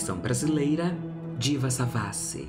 versão brasileira, Diva Savassi.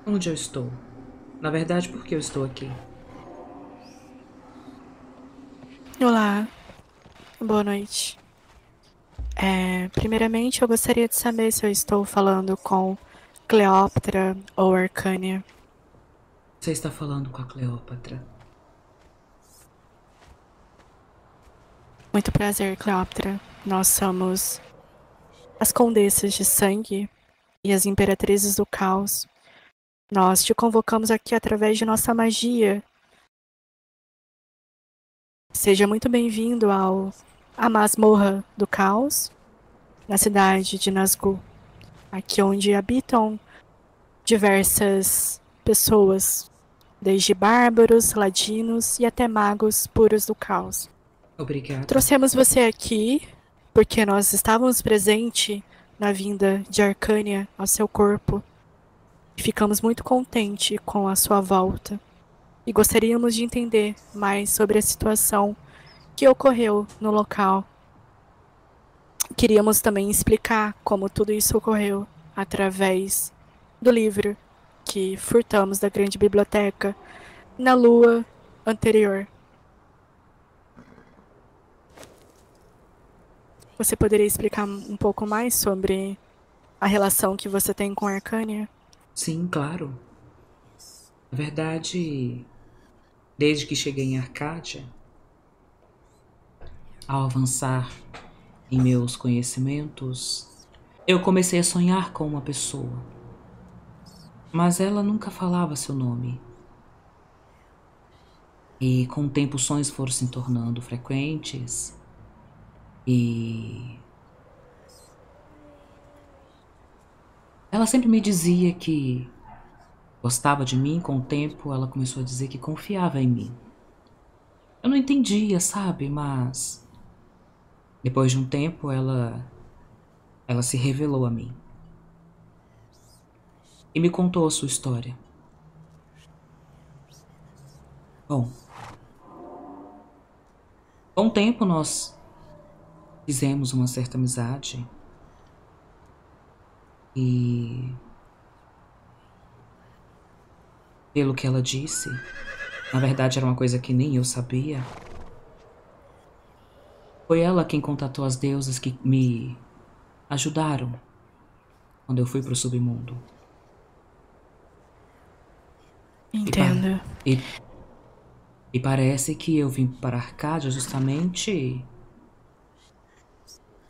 Onde eu estou? Na verdade, por que eu estou aqui? Olá, boa noite. Primeiramente, eu gostaria de saber se eu estou falando com Cleópatra ou Arcânia. Você está falando com a Cleópatra. Muito prazer, Cleópatra. Nós somos as Condessas de Sangue e as Imperatrizes do Caos. Nós te convocamos aqui através de nossa magia. Seja muito bem-vindo à Masmorra do Caos, na cidade de Nazgûl, aqui onde habitam diversas pessoas, desde bárbaros, ladinos e até magos puros do caos. Obrigado. Trouxemos você aqui porque nós estávamos presentes na vinda de Arcânia ao seu corpo e ficamos muito contentes com a sua volta e gostaríamos de entender mais sobre a situação que ocorreu no local. Queríamos também explicar como tudo isso ocorreu através do livro que furtamos da grande biblioteca na lua anterior. Você poderia explicar um pouco mais sobre a relação que você tem com a Arcânia? Sim, claro. Na verdade, desde que cheguei em Arcádia, ao avançar em meus conhecimentos, eu comecei a sonhar com uma pessoa. Mas ela nunca falava seu nome. E com o tempo os sonhos foram se tornando frequentes. E ela sempre me dizia que gostava de mim. Com o tempo ela começou a dizer que confiava em mim. Eu não entendia, sabe? Mas depois de um tempo ela se revelou a mim. E me contou a sua história. Bom, com o tempo nós fizemos uma certa amizade. E pelo que ela disse, na verdade era uma coisa que nem eu sabia. Foi ela quem contatou as deusas que me ajudaram quando eu fui pro submundo. Entendo. E parece que eu vim para Arcádia justamente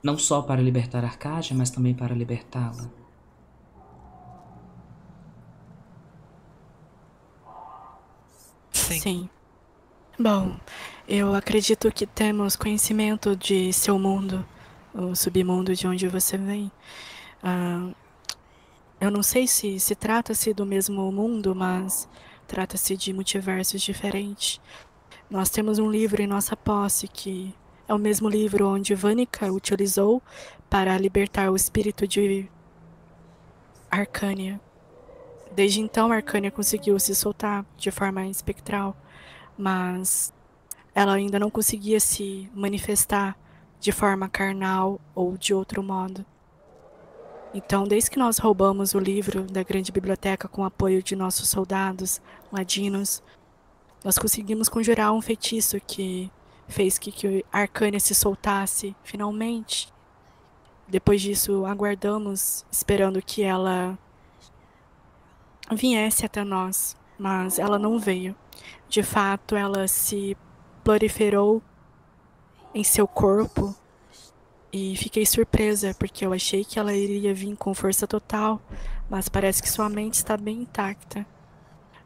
não só para libertar Arcádia, mas também para libertá-la. Sim. Bom, eu acredito que temos conhecimento de seu mundo, o submundo de onde você vem. Eu não sei se trata-se do mesmo mundo, mas trata-se de multiversos diferentes. Nós temos um livro em nossa posse que é o mesmo livro onde Vanica utilizou para libertar o espírito de Arcânia. Desde então, Arcânia conseguiu se soltar de forma espectral, mas ela ainda não conseguia se manifestar de forma carnal ou de outro modo. Então, desde que nós roubamos o livro da grande biblioteca com o apoio de nossos soldados ladinos, nós conseguimos conjurar um feitiço que fez que a Arcânia se soltasse finalmente. Depois disso, aguardamos, esperando que ela viesse até nós, mas ela não veio. De fato, ela se proliferou em seu corpo e fiquei surpresa, porque eu achei que ela iria vir com força total, mas parece que sua mente está bem intacta.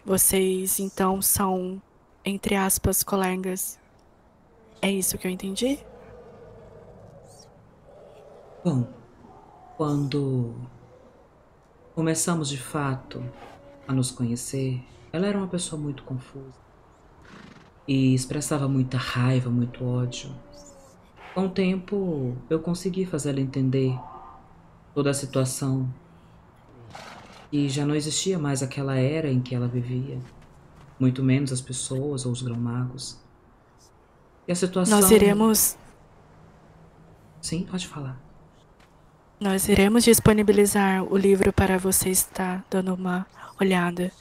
Vocês, então, são, entre aspas, colegas. É isso que eu entendi? Bom, quando começamos de fato a nos conhecer, ela era uma pessoa muito confusa e expressava muita raiva, muito ódio. Com o tempo, eu consegui fazê-la entender toda a situação e já não existia mais aquela era em que ela vivia, muito menos as pessoas ou os grão-magos. E a Nós situação. iremos, Sim, pode falar. nós iremos disponibilizar o livro para você estar dando uma olhada.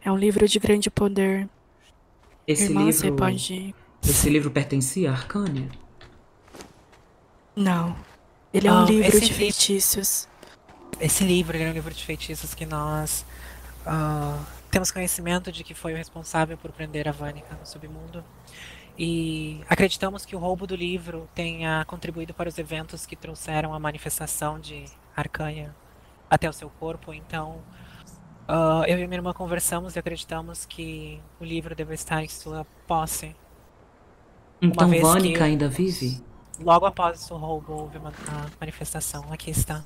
É um livro de grande poder. Esse Irmã, você livro. pode. Esse livro pertencia a Arcânia? Não. Ele é um livro Esse de livro, feitiços. esse livro ele é um livro de feitiços que nós temos conhecimento de que foi o responsável por prender a Vânica no submundo. E acreditamos que o roubo do livro tenha contribuído para os eventos que trouxeram a manifestação de Arcanha até o seu corpo. Então, eu e minha irmã conversamos e acreditamos que o livro deve estar em sua posse, uma Então vez Vânica que ainda vive? logo após o roubo houve uma manifestação. Aqui está.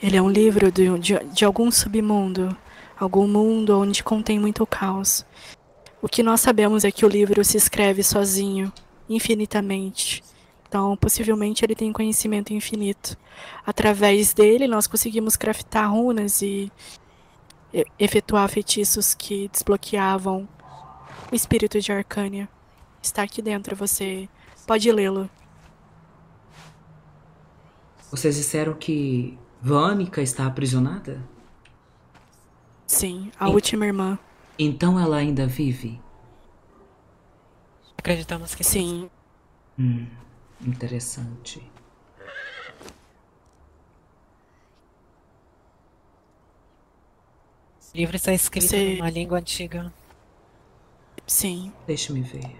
Ele é um livro de algum submundo, algum mundo onde contém muito caos. O que nós sabemos é que o livro se escreve sozinho, infinitamente. Então, possivelmente ele tem conhecimento infinito. Através dele, nós conseguimos craftar runas e efetuar feitiços que desbloqueavam o espírito de Arcânia. Está aqui dentro, você pode lê-lo. Vocês disseram que Vânica está aprisionada? Sim, a En- última irmã. Então ela ainda vive? Acreditamos que sim. Sim, Hum, interessante. O livro está escrito você. numa língua antiga. Sim. Deixe-me ver.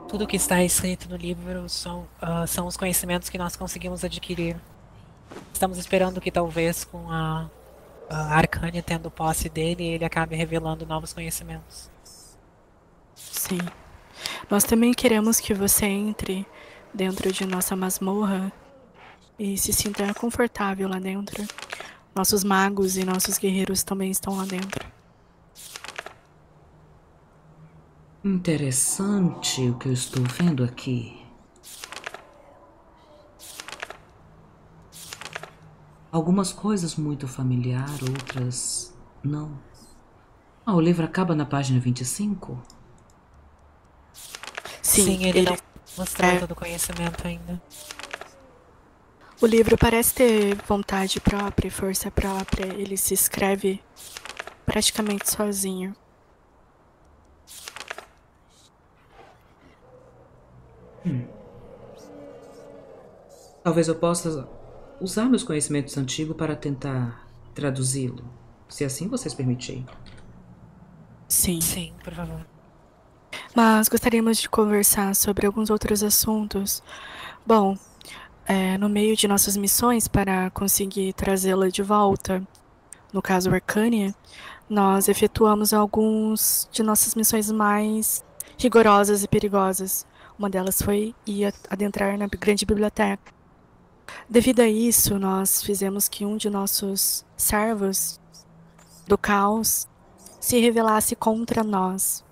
Tudo que está escrito no livro são os conhecimentos que nós conseguimos adquirir. Estamos esperando que talvez com a Arcânia tendo posse dele, ele acabe revelando novos conhecimentos. Sim. Nós também queremos que você entre dentro de nossa masmorra e se sinta confortável lá dentro. Nossos magos e nossos guerreiros também estão lá dentro. Interessante o que eu estou vendo aqui. Algumas coisas muito familiar, outras não. Ah, o livro acaba na página 25? Sim, ele não mostrou é, todo o conhecimento ainda. o livro parece ter vontade própria e força própria. Ele se escreve praticamente sozinho. Talvez eu possa usar meus conhecimentos antigos para tentar traduzi-lo, se assim vocês permitirem. Sim. Sim, por favor. Mas gostaríamos de conversar sobre alguns outros assuntos. Bom, no meio de nossas missões para conseguir trazê-la de volta, no caso Arcânia, nós efetuamos alguns de nossas missões mais rigorosas e perigosas. Uma delas foi ir adentrar na grande biblioteca. Devido a isso, nós fizemos que um de nossos servos do caos se rebelasse contra nós.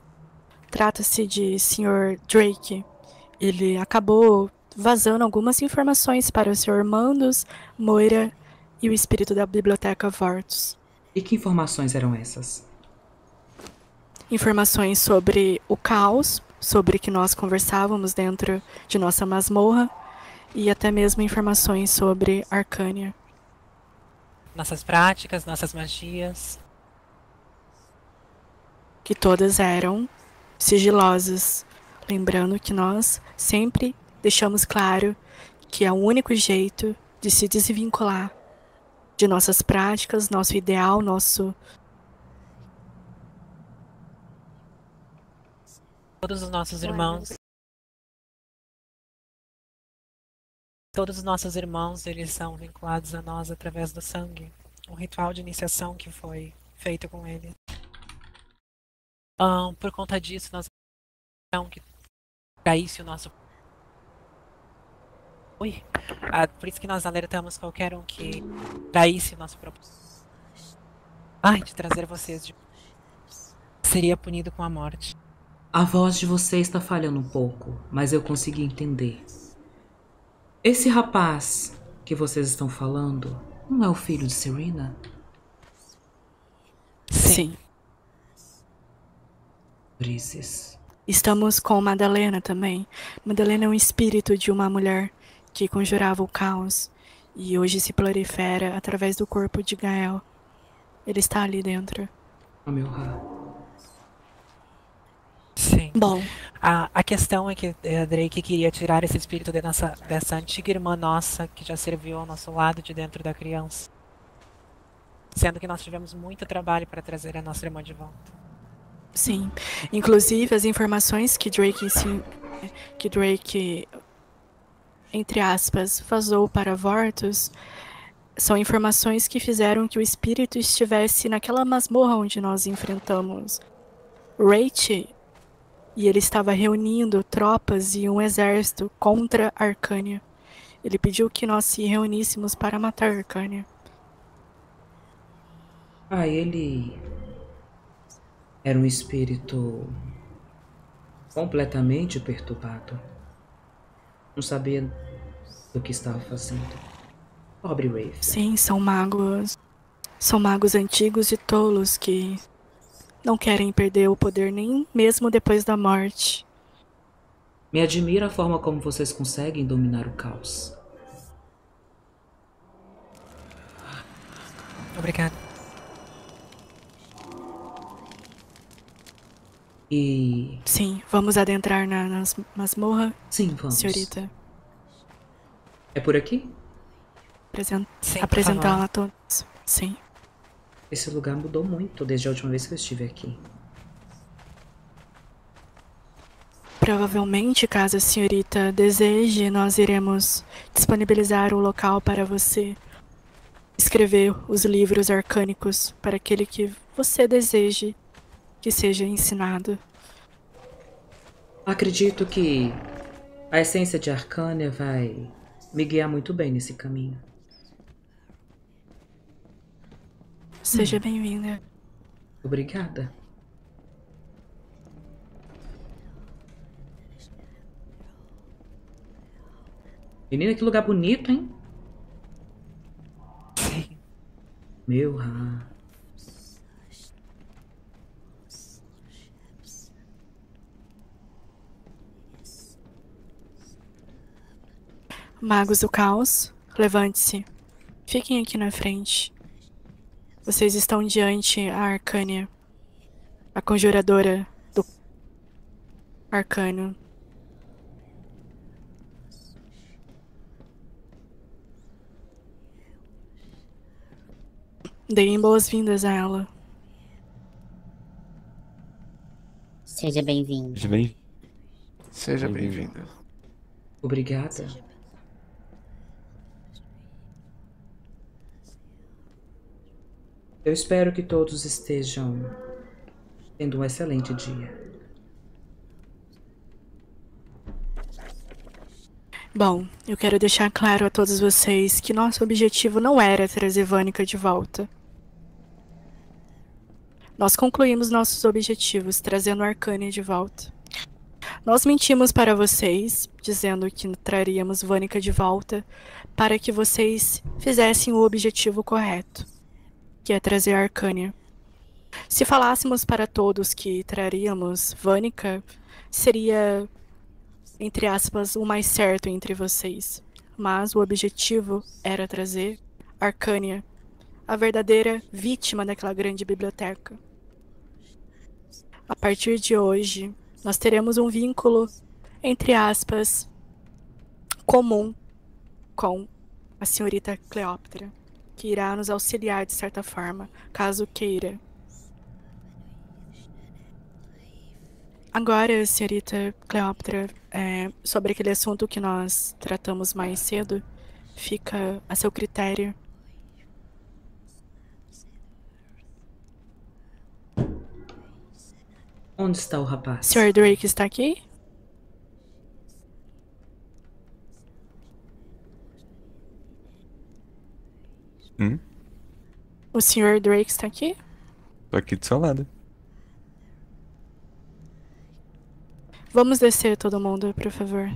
Trata-se de Sr. Drake. Ele acabou vazando algumas informações para o Sr. Mandos, Moira e o espírito da biblioteca Vortus. E que informações eram essas? Informações sobre o caos, sobre que nós conversávamos dentro de nossa masmorra, e até mesmo informações sobre Arcânia. Nossas práticas, nossas magias. Que todas eram sigilosas. Lembrando que nós sempre deixamos claro que é o único jeito de se desvincular de nossas práticas, nosso ideal, Todos os nossos irmãos todos os nossos irmãos, eles são vinculados a nós através do sangue. Um ritual de iniciação que foi feito com eles. Por conta disso, nós não que traísse o nosso... por isso que nós alertamos qualquer um que traísse o nosso propósito. De trazer vocês de... seria punido com a morte. A voz de você está falhando um pouco, mas eu consegui entender. Esse rapaz que vocês estão falando não é o filho de Serena? Sim. Brises. Estamos com Madalena também. Madalena é um espírito de uma mulher que conjurava o caos e hoje se prolifera através do corpo de Gael. Ele está ali dentro. Amilcar. Sim. Bom. A questão é que a Drake queria tirar esse espírito dessa antiga irmã nossa que já serviu ao nosso lado de dentro da criança. Sendo que nós tivemos muito trabalho para trazer a nossa irmã de volta. Sim. Inclusive, as informações que Drake, entre aspas, vazou para Vortus são informações que fizeram que o espírito estivesse naquela masmorra onde nós enfrentamos Rach, e ele estava reunindo tropas e um exército contra Arcânia. Ele pediu que nós se reuníssemos para matar Arcânia. Ele era um espírito completamente perturbado. Não sabia do que estava fazendo. Pobre Rafe. Sim, são magos. São magos antigos e tolos que não querem perder o poder nem mesmo depois da morte. Me admira a forma como vocês conseguem dominar o caos. Obrigado. E... Sim, vamos adentrar na masmorra? Sim, vamos. Senhorita. É por aqui? Sim, apresentá-la a todos. Sim. Esse lugar mudou muito desde a última vez que eu estive aqui. Provavelmente, caso a senhorita deseje, nós iremos disponibilizar o local para você escrever os livros arcânicos para aquele que você deseje que seja ensinado. Acredito que a essência de Arcânia vai me guiar muito bem nesse caminho. Seja bem-vinda. Obrigada. Menina, que lugar bonito, hein? Sim. Meu Magos do Caos, levante-se. Fiquem aqui na frente. Vocês estão diante a Arcânia, a conjuradora do arcano. Deem boas-vindas a ela. Seja bem-vindo. Seja bem-vinda. Obrigada. Eu espero que todos estejam tendo um excelente dia. Bom, eu quero deixar claro a todos vocês que nosso objetivo não era trazer Vânica de volta. Nós concluímos nossos objetivos trazendo Arcânia de volta. Nós mentimos para vocês, dizendo que traríamos Vânica de volta para que vocês fizessem o objetivo correto, que é trazer Arcânia. Se falássemos para todos que traríamos Vânica, seria, entre aspas, o mais certo entre vocês. Mas o objetivo era trazer Arcânia, a verdadeira vítima daquela grande biblioteca. A partir de hoje, nós teremos um vínculo, entre aspas, comum com a senhorita Cleópatra, que irá nos auxiliar de certa forma, caso queira. Agora, senhorita Cleópatra, sobre aquele assunto que nós tratamos mais cedo, fica a seu critério. Onde está o rapaz? Sr. Drake está aqui? O Sr. Drake está aqui? Tô aqui do seu lado. Vamos descer todo mundo, por favor.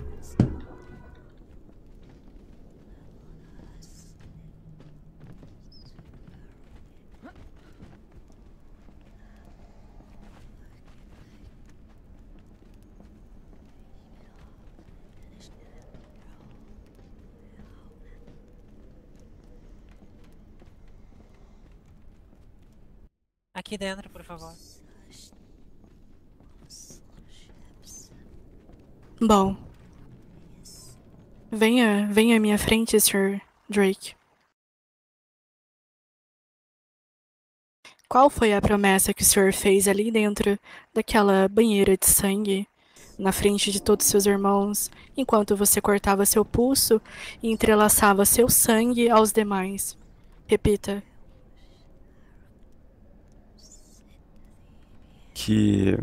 Aqui dentro, por favor. Bom. Venha à minha frente, Sr. Drake. Qual foi a promessa que o senhor fez ali dentro daquela banheira de sangue, na frente de todos seus irmãos, enquanto você cortava seu pulso e entrelaçava seu sangue aos demais? Repita. Que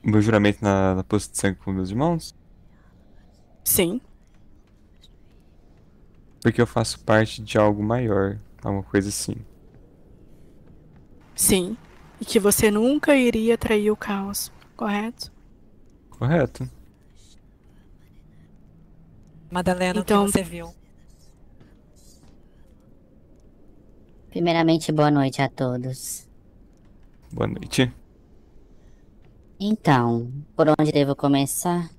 meu juramento na poça de sangue com meus irmãos? Sim. Porque eu faço parte de algo maior, alguma coisa assim. Sim. E que você nunca iria trair o caos, correto? Correto. Madalena, Então- o que você viu? Primeiramente, boa noite a todos. Boa noite. Então, por onde devo começar?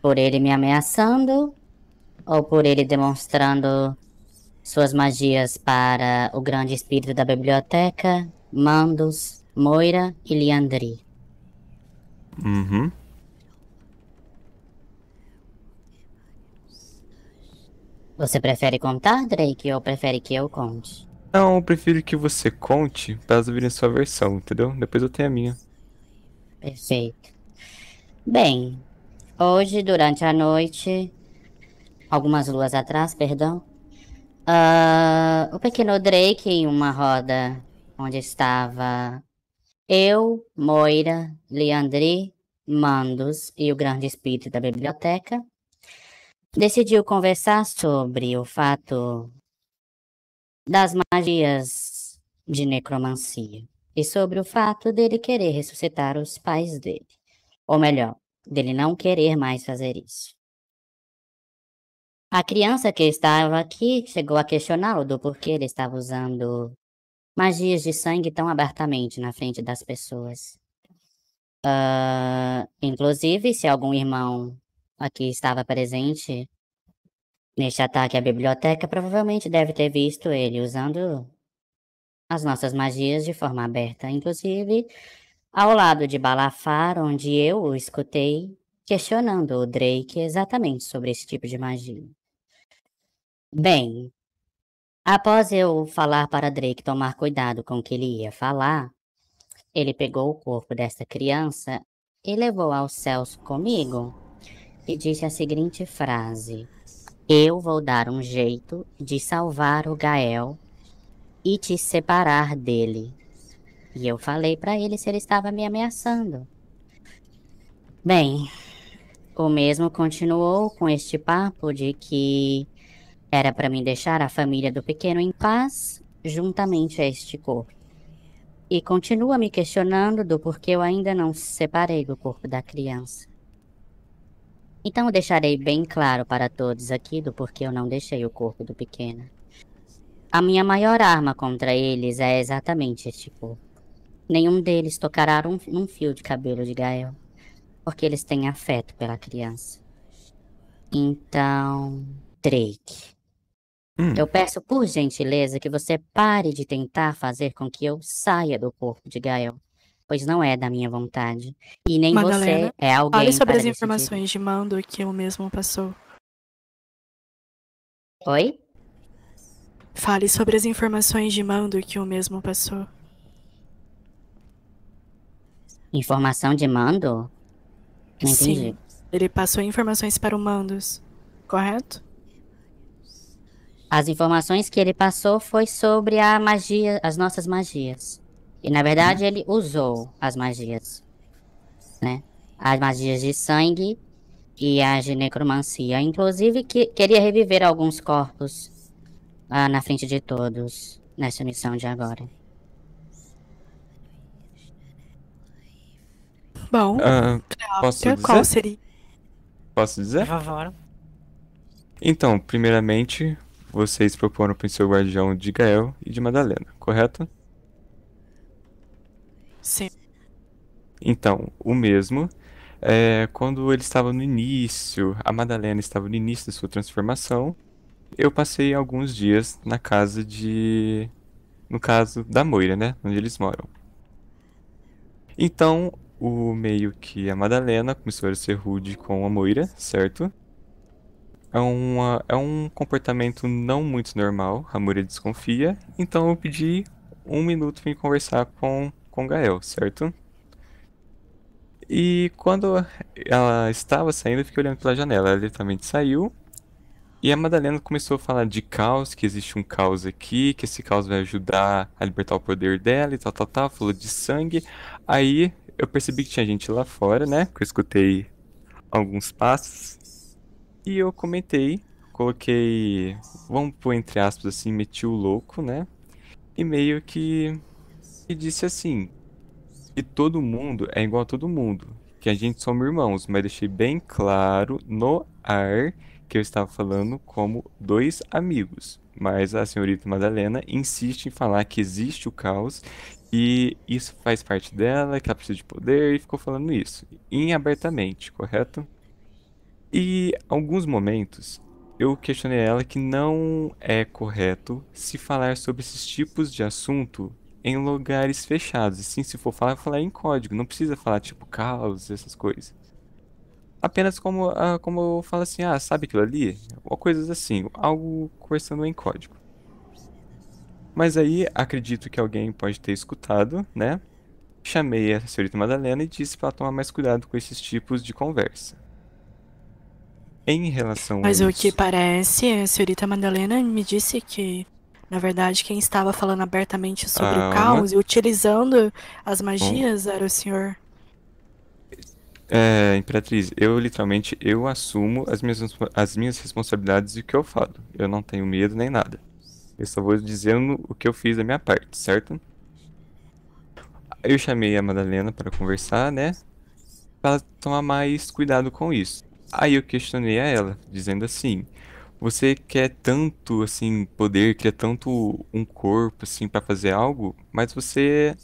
Por ele me ameaçando ou por ele demonstrando suas magias para o grande espírito da biblioteca, Mandos, Moira e Liandri? Uhum. Você prefere contar, Drake, ou prefere que eu conte? Não, eu prefiro que você conte pra elas ouvirem a sua versão, entendeu? Depois eu tenho a minha. Perfeito. Bem, hoje, durante a noite, algumas luas atrás, perdão, o pequeno Drake, em uma roda onde estava eu, Moira, Leandri, Mandos e o grande espírito da biblioteca, decidiu conversar sobre o fato das magias de necromancia e sobre o fato dele querer ressuscitar os pais dele. Ou melhor, dele não querer mais fazer isso. A criança que estava aqui chegou a questioná-lo do porquê ele estava usando magias de sangue tão abertamente na frente das pessoas. Inclusive, se algum irmão aqui estava presente neste ataque à biblioteca, provavelmente deve ter visto ele usando as nossas magias de forma aberta. Inclusive, ao lado de Balafar, onde eu o escutei questionando o Drake exatamente sobre esse tipo de magia. Bem, após eu falar para Drake tomar cuidado com o que ele ia falar, ele pegou o corpo desta criança e levou aos céus comigo e disse a seguinte frase: eu vou dar um jeito de salvar o Gael e te separar dele. E eu falei para ele se ele estava me ameaçando. Bem, o mesmo continuou com este papo de que era para mim deixar a família do pequeno em paz, juntamente a este corpo. E continua me questionando do porquê eu ainda não separei do corpo da criança. Então eu deixarei bem claro para todos aqui do porquê eu não deixei o corpo do pequeno. A minha maior arma contra eles é exatamente este corpo. Nenhum deles tocará num fio de cabelo de Gael, porque eles têm afeto pela criança. Então, Drake, eu peço por gentileza que você pare de tentar fazer com que eu saia do corpo de Gael, pois não é da minha vontade. E nem Madalena, você é alguém fale sobre para as decidir. informações de mando que o mesmo passou. Oi? Fale sobre as informações de mando que o mesmo passou. Informação de mando? Não Sim, entendi. ele passou informações para o Mandos, correto? As informações que ele passou foi sobre a magia, as nossas magias. E na verdade ele usou as magias, né? As magias de sangue e as de necromancia. Inclusive que queria reviver alguns corpos na frente de todos nessa missão de agora. Bom, Ah, posso Cleópatra, qual dizer? seria? Posso Por dizer? favor. Então, primeiramente, vocês proporam para o seu guardião de Gael e de Madalena, correto? Sim. Então, o mesmo. Quando ele estava no início, a Madalena estava no início da sua transformação, eu passei alguns dias na casa de. No caso da Moira, né? Onde eles moram. Então, o meio que a Madalena começou a ser rude com a Moira, certo? É um comportamento não muito normal, a Moira desconfia, então eu pedi um minuto para conversar com Gael, certo? E quando ela estava saindo, eu fiquei olhando pela janela. Ela literalmente saiu. E a Madalena começou a falar de caos, que existe um caos aqui, que esse caos vai ajudar a libertar o poder dela e tal, tal, tal. Falou de sangue. Aí eu percebi que tinha gente lá fora, né? Que eu escutei alguns passos. E eu comentei, coloquei, vamos pôr entre aspas assim, meti o louco, né? E meio que disse assim, que todo mundo é igual a todo mundo, que a gente somos irmãos, mas deixei bem claro no ar que eu estava falando como dois amigos. Mas a senhorita Madalena insiste em falar que existe o caos e isso faz parte dela, que ela precisa de poder e ficou falando isso, em abertamente, correto? E alguns momentos eu questionei ela que não é correto se falar sobre esses tipos de assunto em lugares fechados. E sim, se for falar, falar em código. Não precisa falar tipo caos, essas coisas. Apenas como eu falo assim, sabe aquilo ali? Ou coisas assim, algo conversando em código. Mas aí acredito que alguém pode ter escutado, né? Chamei a senhorita Madalena e disse para ela tomar mais cuidado com esses tipos de conversa. Em relação a Mas o que isso. parece, a senhorita Madalena me disse que, na verdade, quem estava falando abertamente sobre o Calma. caos e utilizando as Bom, magias era o senhor. Imperatriz, eu literalmente eu assumo as minhas responsabilidades e o que eu falo. Eu não tenho medo nem nada. Eu só vou dizendo o que eu fiz da minha parte, certo? Eu chamei a Madalena para conversar, né? Para ela tomar mais cuidado com isso. Aí eu questionei a ela, dizendo assim: você quer tanto assim poder, quer tanto um corpo assim para fazer algo, mas você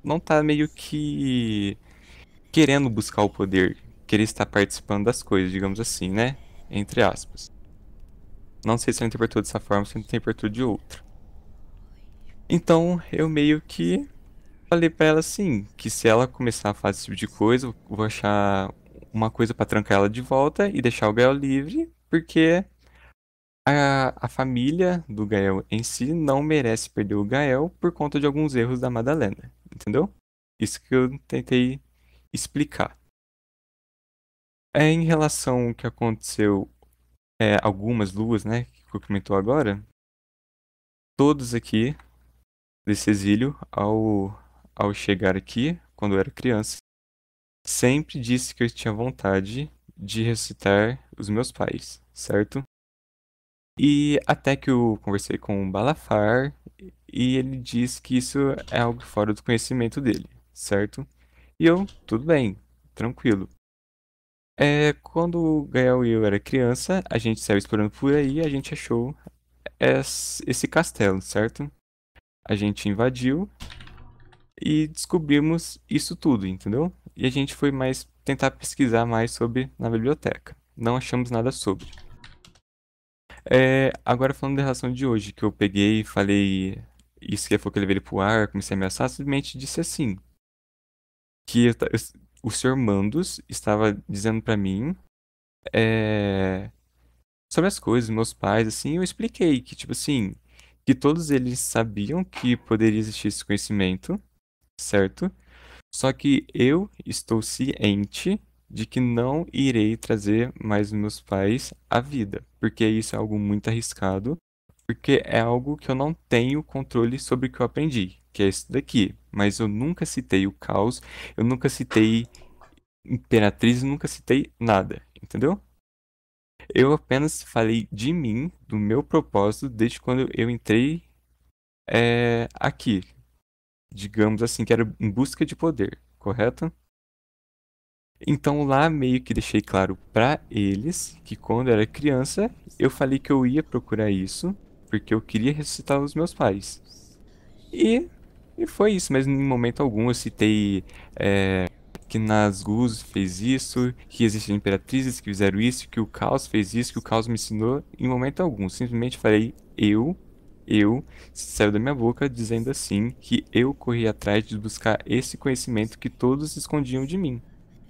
não tá meio que querendo buscar o poder, querer estar participando das coisas, digamos assim, né? Entre aspas. Não sei se ela interpretou dessa forma, se ela interpretou de outra. Então, eu meio que falei pra ela assim, que se ela começar a fazer esse tipo de coisa, eu vou achar uma coisa pra trancar ela de volta e deixar o Gael livre, porque a família do Gael em si não merece perder o Gael por conta de alguns erros da Madalena, entendeu? Isso que eu tentei explicar. Em relação ao que aconteceu, algumas luas, né, que comentou agora, todos aqui desse exílio, ao chegar aqui, quando eu era criança, sempre disse que eu tinha vontade de ressuscitar os meus pais, certo? E até que eu conversei com o Balafar e ele disse que isso é algo fora do conhecimento dele, certo? E eu, tudo bem, tranquilo. Quando o Gael e eu era criança, a gente saiu explorando por aí e a gente achou esse castelo, certo? A gente invadiu e descobrimos isso tudo, entendeu? E a gente foi mais tentar pesquisar mais sobre na biblioteca. Não achamos nada sobre. Agora falando da relação de hoje, que eu peguei e falei isso que foi que eu levei ele pro ar, comecei a ameaçar, simplesmente disse assim, que o Sr. Mandos estava dizendo pra mim sobre as coisas, meus pais, assim, eu expliquei que, tipo assim, que todos eles sabiam que poderia existir esse conhecimento, certo? Só que eu estou ciente de que não irei trazer mais meus pais à vida, porque isso é algo muito arriscado, porque é algo que eu não tenho controle sobre o que eu aprendi, que é isso daqui. Mas eu nunca citei o caos, eu nunca citei Imperatriz, eu nunca citei nada, entendeu? Eu apenas falei de mim, do meu propósito, desde quando eu entrei aqui. Digamos assim, que era em busca de poder, correto? Então lá meio que deixei claro pra eles que quando eu era criança, eu falei que eu ia procurar isso, porque eu queria ressuscitar os meus pais. E, e foi isso, mas em momento algum eu citei que Nazgûl fez isso, que existem imperatrizes que fizeram isso, que o Caos fez isso, que o Caos me ensinou, em momento algum. Simplesmente falei eu, saiu da minha boca dizendo assim que eu corri atrás de buscar esse conhecimento que todos escondiam de mim.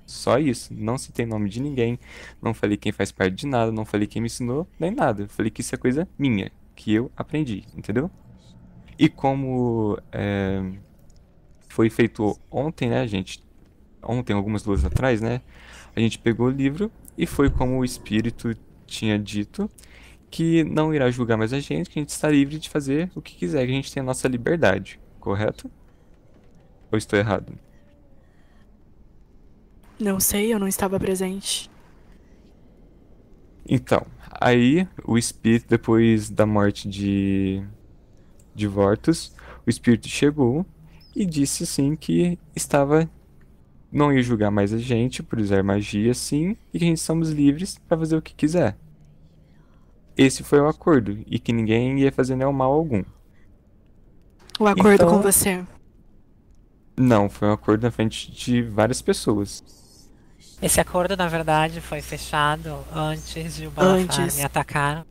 Só isso. Não citei nome de ninguém, não falei quem faz parte de nada, não falei quem me ensinou, nem nada. Falei que isso é coisa minha, que eu aprendi, entendeu? E como foi feito ontem, né, gente? Ontem, algumas luas atrás, né? A gente pegou o livro e foi como o espírito tinha dito, que não irá julgar mais a gente, que a gente está livre de fazer o que quiser, que a gente tem a nossa liberdade, correto? Ou estou errado? Não sei, eu não estava presente. Então, aí o espírito, depois da morte de Vortus, o espírito chegou e disse assim que não ia julgar mais a gente por usar magia assim, e que a gente somos livres para fazer o que quiser. Esse foi o acordo, e que ninguém ia fazer nenhum mal algum. O acordo com Então, você. não, foi um acordo na frente de várias pessoas. Esse acordo, na verdade, foi fechado antes de o Balafar Antes. me atacar,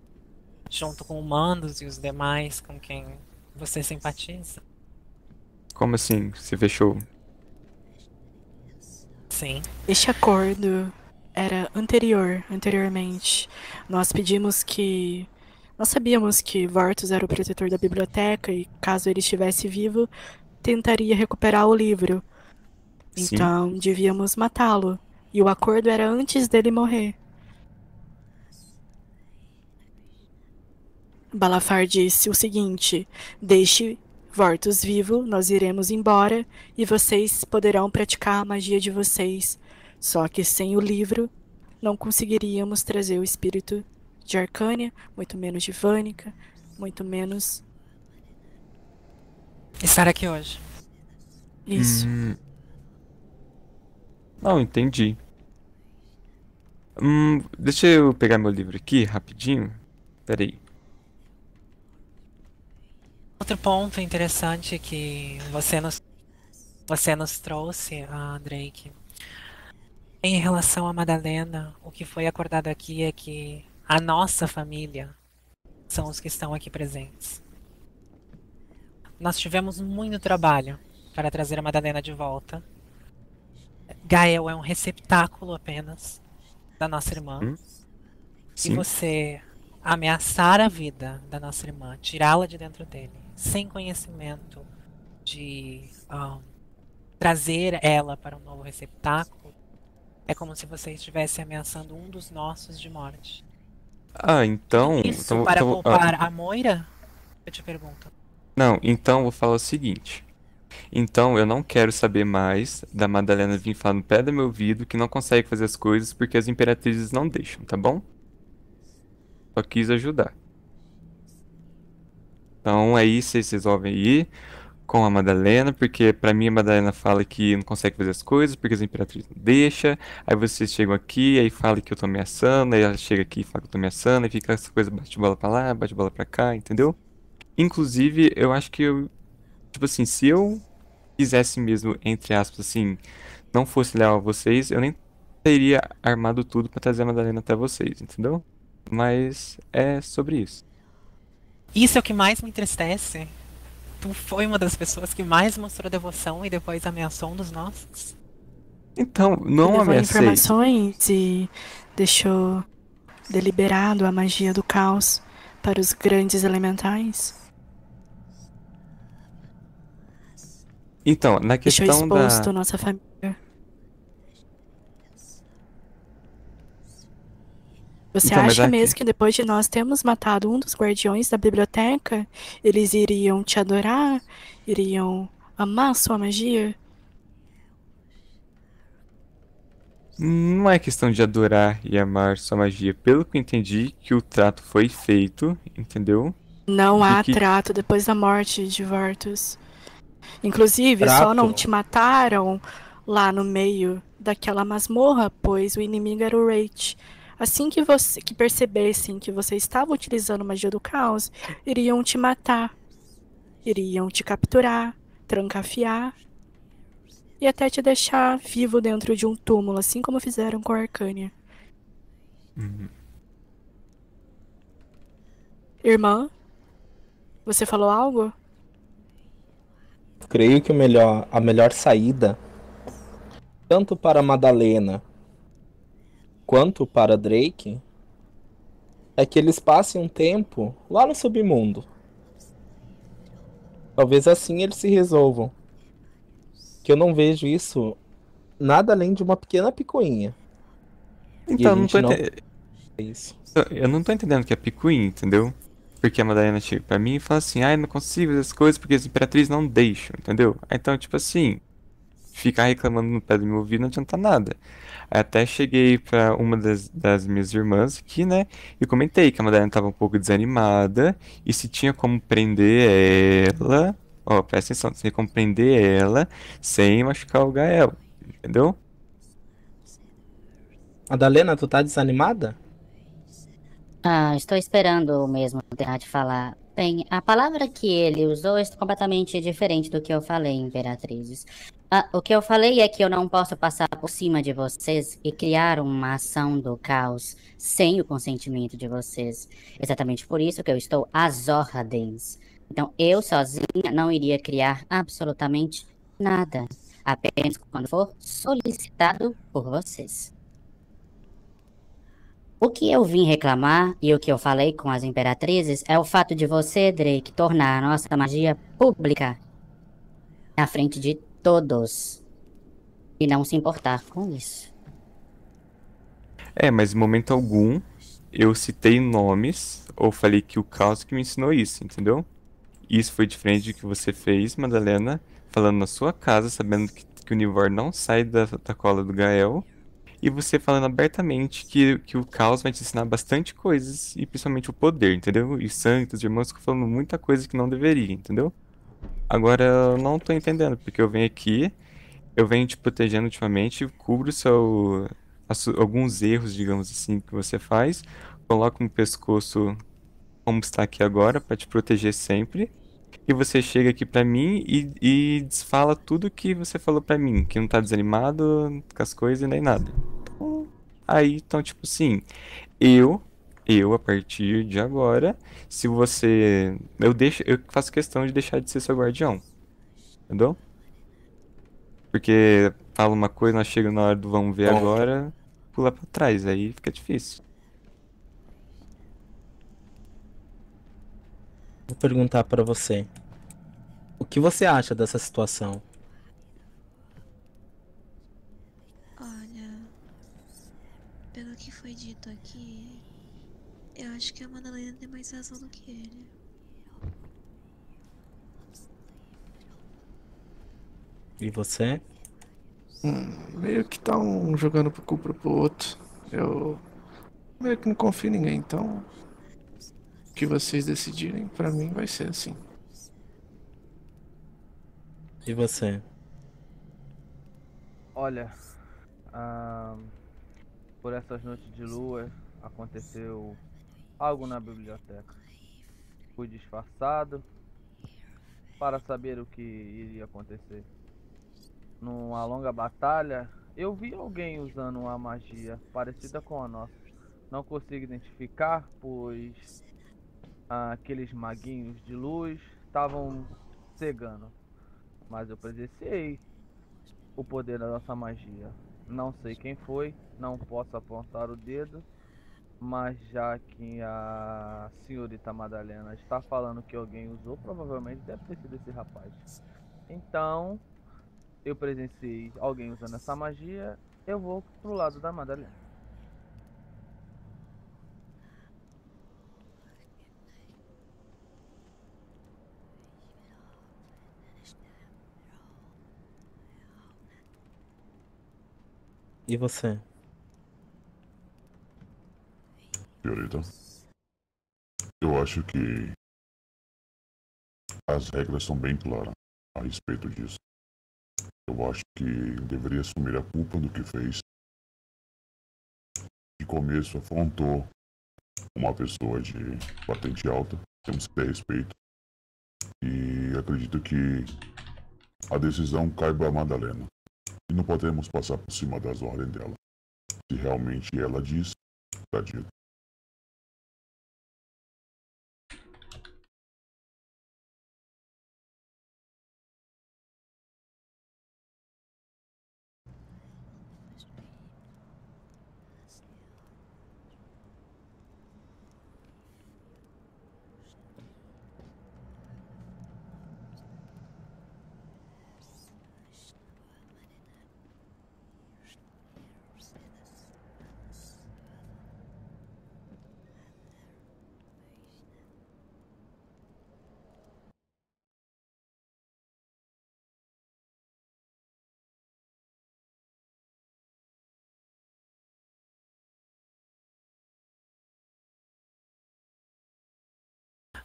junto com o Mandos e os demais com quem você simpatiza. Como assim? Você fechou? Sim. Este acordo era anteriormente. Nós pedimos que. Nós sabíamos que Vortus era o protetor da biblioteca e, caso ele estivesse vivo, tentaria recuperar o livro. Sim. Então, devíamos matá-lo. E o acordo era antes dele morrer. Balafar disse o seguinte: deixe Vortus vivo, nós iremos embora e vocês poderão praticar a magia de vocês. Só que sem o livro, não conseguiríamos trazer o espírito de Arcânia, muito menos de Vânica, muito menos Estar aqui hoje. isso. Não, entendi. Deixa eu pegar meu livro aqui rapidinho. Peraí. Outro ponto interessante que você nos trouxe, Drake, em relação a Madalena, o que foi acordado aqui é que a nossa família são os que estão aqui presentes. Nós tivemos muito trabalho para trazer a Madalena de volta. Gael é um receptáculo apenas da nossa irmã. E Sim. você ameaçar a vida da nossa irmã, tirá-la de dentro dele, sem conhecimento de trazer ela para um novo receptáculo, é como se você estivesse ameaçando um dos nossos de morte. Então. Isso para poupar a Moira? Eu te pergunto. Não, então eu vou falar o seguinte. Então eu não quero saber mais da Madalena vir falar no pé do meu ouvido que não consegue fazer as coisas porque as imperatrizes não deixam, tá bom? Só quis ajudar. Então aí vocês resolvem ir com a Madalena, porque pra mim a Madalena fala que não consegue fazer as coisas porque as imperatrizes não deixam. Aí vocês chegam aqui, aí fala que eu tô ameaçando, aí ela chega aqui e fala que eu tô ameaçando, aí fica essa coisa bate bola pra lá, bate bola pra cá, entendeu? Inclusive, eu acho que tipo assim, se eu quisesse mesmo, entre aspas, assim, não fosse leal a vocês, eu nem teria armado tudo pra trazer a Madalena até vocês, entendeu? Mas é sobre isso. Isso é o que mais me entristece. Tu foi uma das pessoas que mais mostrou devoção e depois ameaçou um dos nossos. Então, não Levou ameacei. informações e deixou deliberado a magia do caos para os grandes elementais. Então, na Deixou questão exposto da. nossa família. Você Então, mas acha aqui. mesmo que depois de nós termos matado um dos guardiões da biblioteca, eles iriam te adorar? Iriam amar sua magia? Não é questão de adorar e amar sua magia. Pelo que eu entendi, que o trato foi feito, entendeu? Não De há que. trato depois da morte de Vartus. Inclusive, só não Trato. te mataram lá no meio daquela masmorra, pois o inimigo era o Wraith. Assim que você que percebessem que você estava utilizando magia do caos, iriam te matar, iriam te capturar, trancafiar e até te deixar vivo dentro de um túmulo, assim como fizeram com a Arcânia. Uhum. Irmã, você falou algo? Creio que a melhor saída, tanto para Madalena quanto para Drake, é que eles passem um tempo lá no submundo. Talvez assim eles se resolvam. Que eu não vejo isso nada além de uma pequena picuinha. E a Então, gente não vê isso. eu não tô entendendo que é picuinha, entendeu? Porque a Madalena chega pra mim e fala assim, ah, eu não consigo fazer as coisas porque as imperatrizes não deixam, entendeu? Então, tipo assim, ficar reclamando no pé do meu ouvido não adianta nada. Aí até cheguei pra uma das minhas irmãs aqui, né? E comentei que a Madalena tava um pouco desanimada e se tinha como prender ela. Ó, presta atenção, tinha como prender ela sem machucar o Gael, entendeu? Madalena, tu tá desanimada? Estou esperando mesmo terminar de falar. Bem, a palavra que ele usou é completamente diferente do que eu falei, Imperatrizes. O que eu falei é que eu não posso passar por cima de vocês e criar uma ação do caos sem o consentimento de vocês. Exatamente por isso que eu estou às ordens. Então, eu sozinha não iria criar absolutamente nada, apenas quando for solicitado por vocês. O que eu vim reclamar e o que eu falei com as imperatrizes é o fato de você, Drake, tornar a nossa magia pública na frente de todos e não se importar com isso. É, mas em momento algum eu citei nomes ou falei que o caos que me ensinou isso, entendeu? Isso foi diferente do que você fez, Madalena, falando na sua casa, sabendo que o Nivor não sai da cola do Gael, e você falando abertamente que o caos vai te ensinar bastante coisas, e principalmente o poder, entendeu? E os santos, os irmãos ficam falando muita coisa que não deveria, entendeu? Agora eu não tô entendendo, porque eu venho aqui, eu venho te protegendo ultimamente, cubro alguns erros, digamos assim, que você faz, coloco no pescoço como está aqui agora, pra te proteger sempre. E você chega aqui pra mim e desfala tudo que você falou pra mim, que não tá desanimado com as coisas e nem nada. Aí, então, tipo assim, eu, a partir de agora, se você. Eu faço questão de deixar de ser seu guardião, entendeu? Porque fala uma coisa, nós chega na hora do vamos ver agora, pula pra trás, aí fica difícil. Vou perguntar pra você. O que você acha dessa situação? Olha, pelo que foi dito aqui, eu acho que a Madalena tem mais razão do que ele. E você? Meio que tá um jogando pro culpa pro outro. Eu meio que não confio em ninguém, então o que vocês decidirem, pra mim vai ser assim. E você? Olha, por essas noites de lua aconteceu algo na biblioteca. Fui disfarçado para saber o que iria acontecer. Numa longa batalha, eu vi alguém usando uma magia parecida com a nossa. Não consigo identificar, pois aqueles maguinhos de luz estavam cegando. Mas eu presenciei o poder da nossa magia. Não sei quem foi, não posso apontar o dedo, mas já que a senhorita Madalena está falando que alguém usou, provavelmente deve ter sido esse rapaz. Então, eu presenciei alguém usando essa magia, eu vou pro lado da Madalena. E você? Senhorita, eu acho que as regras são bem claras a respeito disso. Eu acho que deveria assumir a culpa do que fez. De começo afrontou uma pessoa de patente alta, temos que ter respeito. E acredito que a decisão caiba a Madalena. E não podemos passar por cima das ordens dela. Se realmente ela diz, tá dito.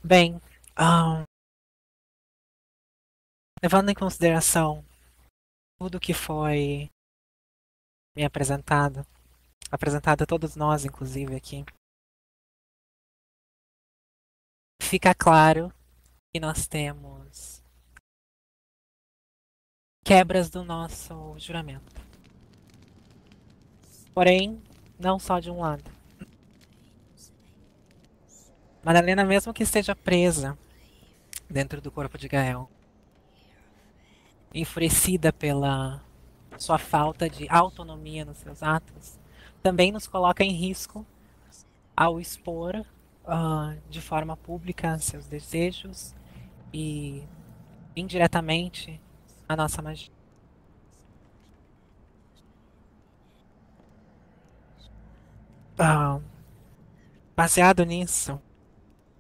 Bem, levando em consideração tudo que foi me apresentado a todos nós, inclusive aqui, fica claro que nós temos quebras do nosso juramento. Porém, não só de um lado. Madalena, mesmo que esteja presa dentro do corpo de Gael, enfurecida pela sua falta de autonomia nos seus atos, também nos coloca em risco ao expor de forma pública seus desejos e indiretamente a nossa magia. Baseado nisso,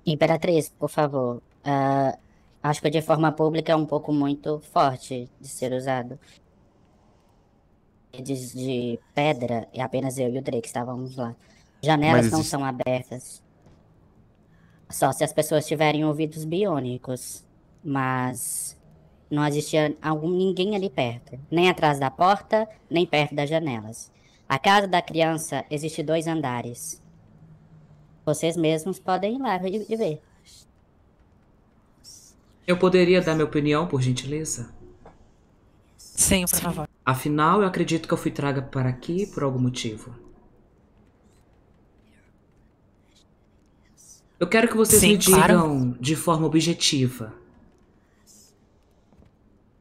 Imperatriz, por favor. Acho que de forma pública é um pouco muito forte de ser usado. Paredes de pedra, e apenas eu e o Drake estávamos lá. Janelas Mas não existe- são abertas. Só se as pessoas tiverem ouvidos biônicos. Mas não existia ninguém ali perto. Nem atrás da porta, nem perto das janelas. A casa da criança existe 2 andares. Vocês mesmos podem ir lá e ver. Eu poderia dar minha opinião, por gentileza? sim, por favor. Afinal, eu acredito que eu fui traga para aqui por algum motivo. Eu quero que vocês Sim, me digam claro. de forma objetiva.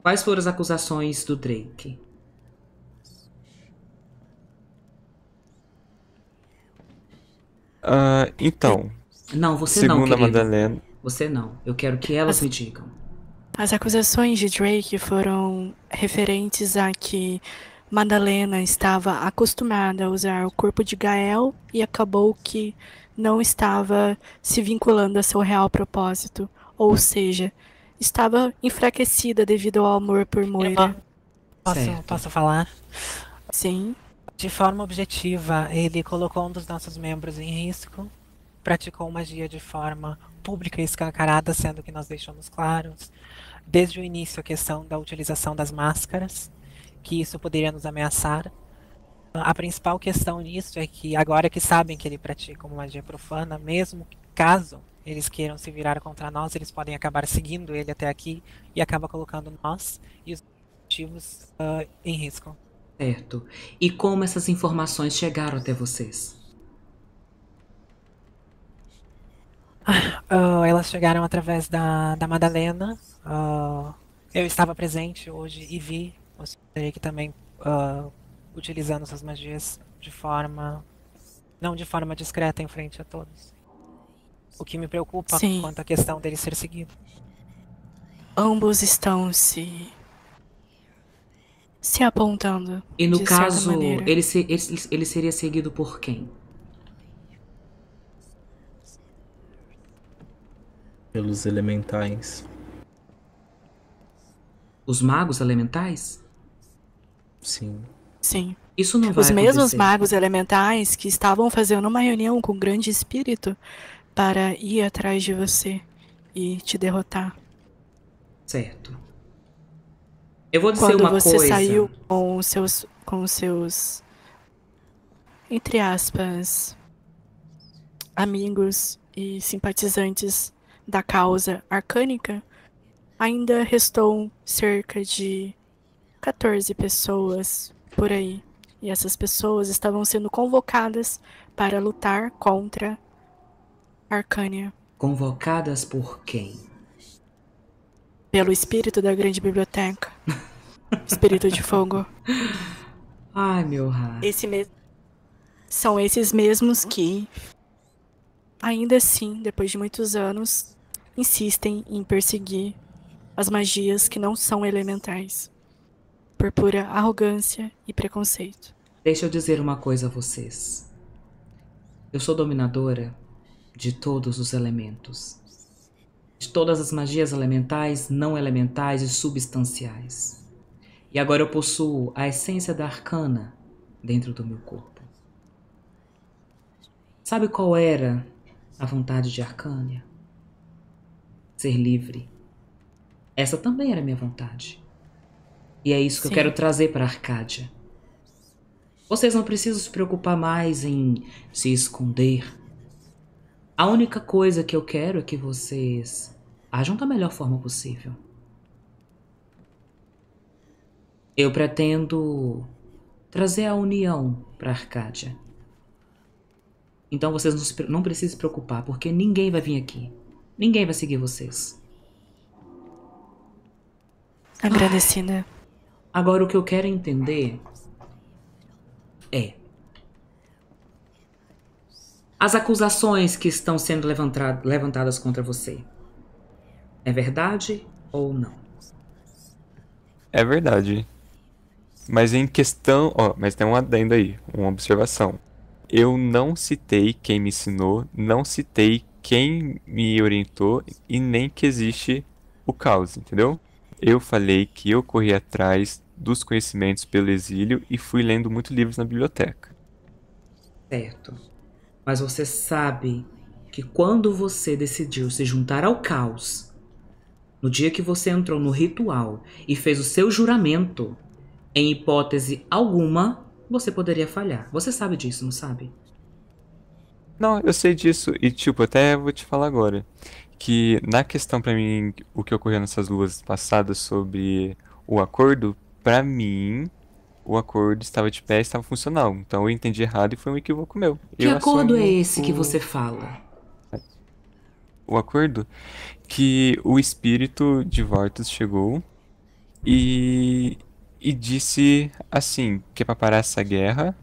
Quais foram as acusações do Drake? Então, Não, você não, segundo a querido. Madalena, Você não. Eu quero que elas me digam. As acusações de Drake foram referentes a que Madalena estava acostumada a usar o corpo de Gael e acabou que não estava se vinculando a seu real propósito, ou seja, estava enfraquecida devido ao amor por Moira. Certo. Posso falar? Sim, De forma objetiva, ele colocou um dos nossos membros em risco, praticou magia de forma pública e escancarada, sendo que nós deixamos claros, desde o início, a questão da utilização das máscaras, que isso poderia nos ameaçar. A principal questão nisso é que, agora que sabem que ele pratica uma magia profana, mesmo caso eles queiram se virar contra nós, eles podem acabar seguindo ele até aqui e acaba colocando nós e os objetivos em risco. Certo. E como essas informações chegaram até vocês? Elas chegaram através da Madalena. Eu estava presente hoje e vi o Sr. Drake também utilizando suas magias não de forma discreta em frente a todos. O que me preocupa Sim. quanto à questão dele ser seguido. ambos estão se se apontando. E no de certa caso, maneira. ele seria seguido por quem? Pelos elementais. Os magos elementais? Sim. Sim. Isso não vai Os mesmos acontecer. magos elementais que estavam fazendo uma reunião com o grande espírito para ir atrás de você e te derrotar. Certo. Eu vou dizer Quando uma você coisa. saiu com os seus, entre aspas, amigos e simpatizantes da causa arcânica, ainda restou cerca de 14 pessoas por aí. E essas pessoas estavam sendo convocadas para lutar contra Arcânia. Convocadas por quem? Pelo espírito da grande biblioteca. Espírito de fogo. Ai, meu rato. São esses mesmos que, ainda assim, depois de muitos anos, insistem em perseguir as magias que não são elementais, por pura arrogância e preconceito. Deixa eu dizer uma coisa a vocês. Eu sou dominadora de todos os elementos. De todas as magias elementais, não elementais e substanciais. E agora eu possuo a essência da arcana dentro do meu corpo. Sabe qual era a vontade de Arcânia? Ser livre. Essa também era minha vontade. E é isso que eu Sim. quero trazer para Arcádia. Vocês não precisam se preocupar mais em se esconder. A única coisa que eu quero é que vocês ajam da melhor forma possível. Eu pretendo trazer a união para Arcádia. Então vocês não precisam se preocupar, porque ninguém vai vir aqui. Ninguém vai seguir vocês. Agradecida. Agora o que eu quero entender é as acusações que estão sendo levantadas contra você. É verdade ou não? É verdade. Mas em questão. Ó, mas tem um adendo aí, uma observação. Eu não citei quem me ensinou, não citei quem me orientou e nem que existe o caos, entendeu? Eu falei que eu corri atrás dos conhecimentos pelo exílio e fui lendo muitos livros na biblioteca. Certo. Mas você sabe que quando você decidiu se juntar ao caos, no dia que você entrou no ritual e fez o seu juramento, em hipótese alguma, você poderia falhar. Você sabe disso, não sabe? Não, eu sei disso e tipo, até vou te falar agora que na questão pra mim o que ocorreu nessas luas passadas sobre o acordo, pra mim o acordo estava de pé, estava funcional. Então eu entendi errado e foi um equívoco meu. Que Eu acordo é assumo esse que você fala? o acordo que o espírito de Vortus chegou e disse assim, que é pra parar essa guerra,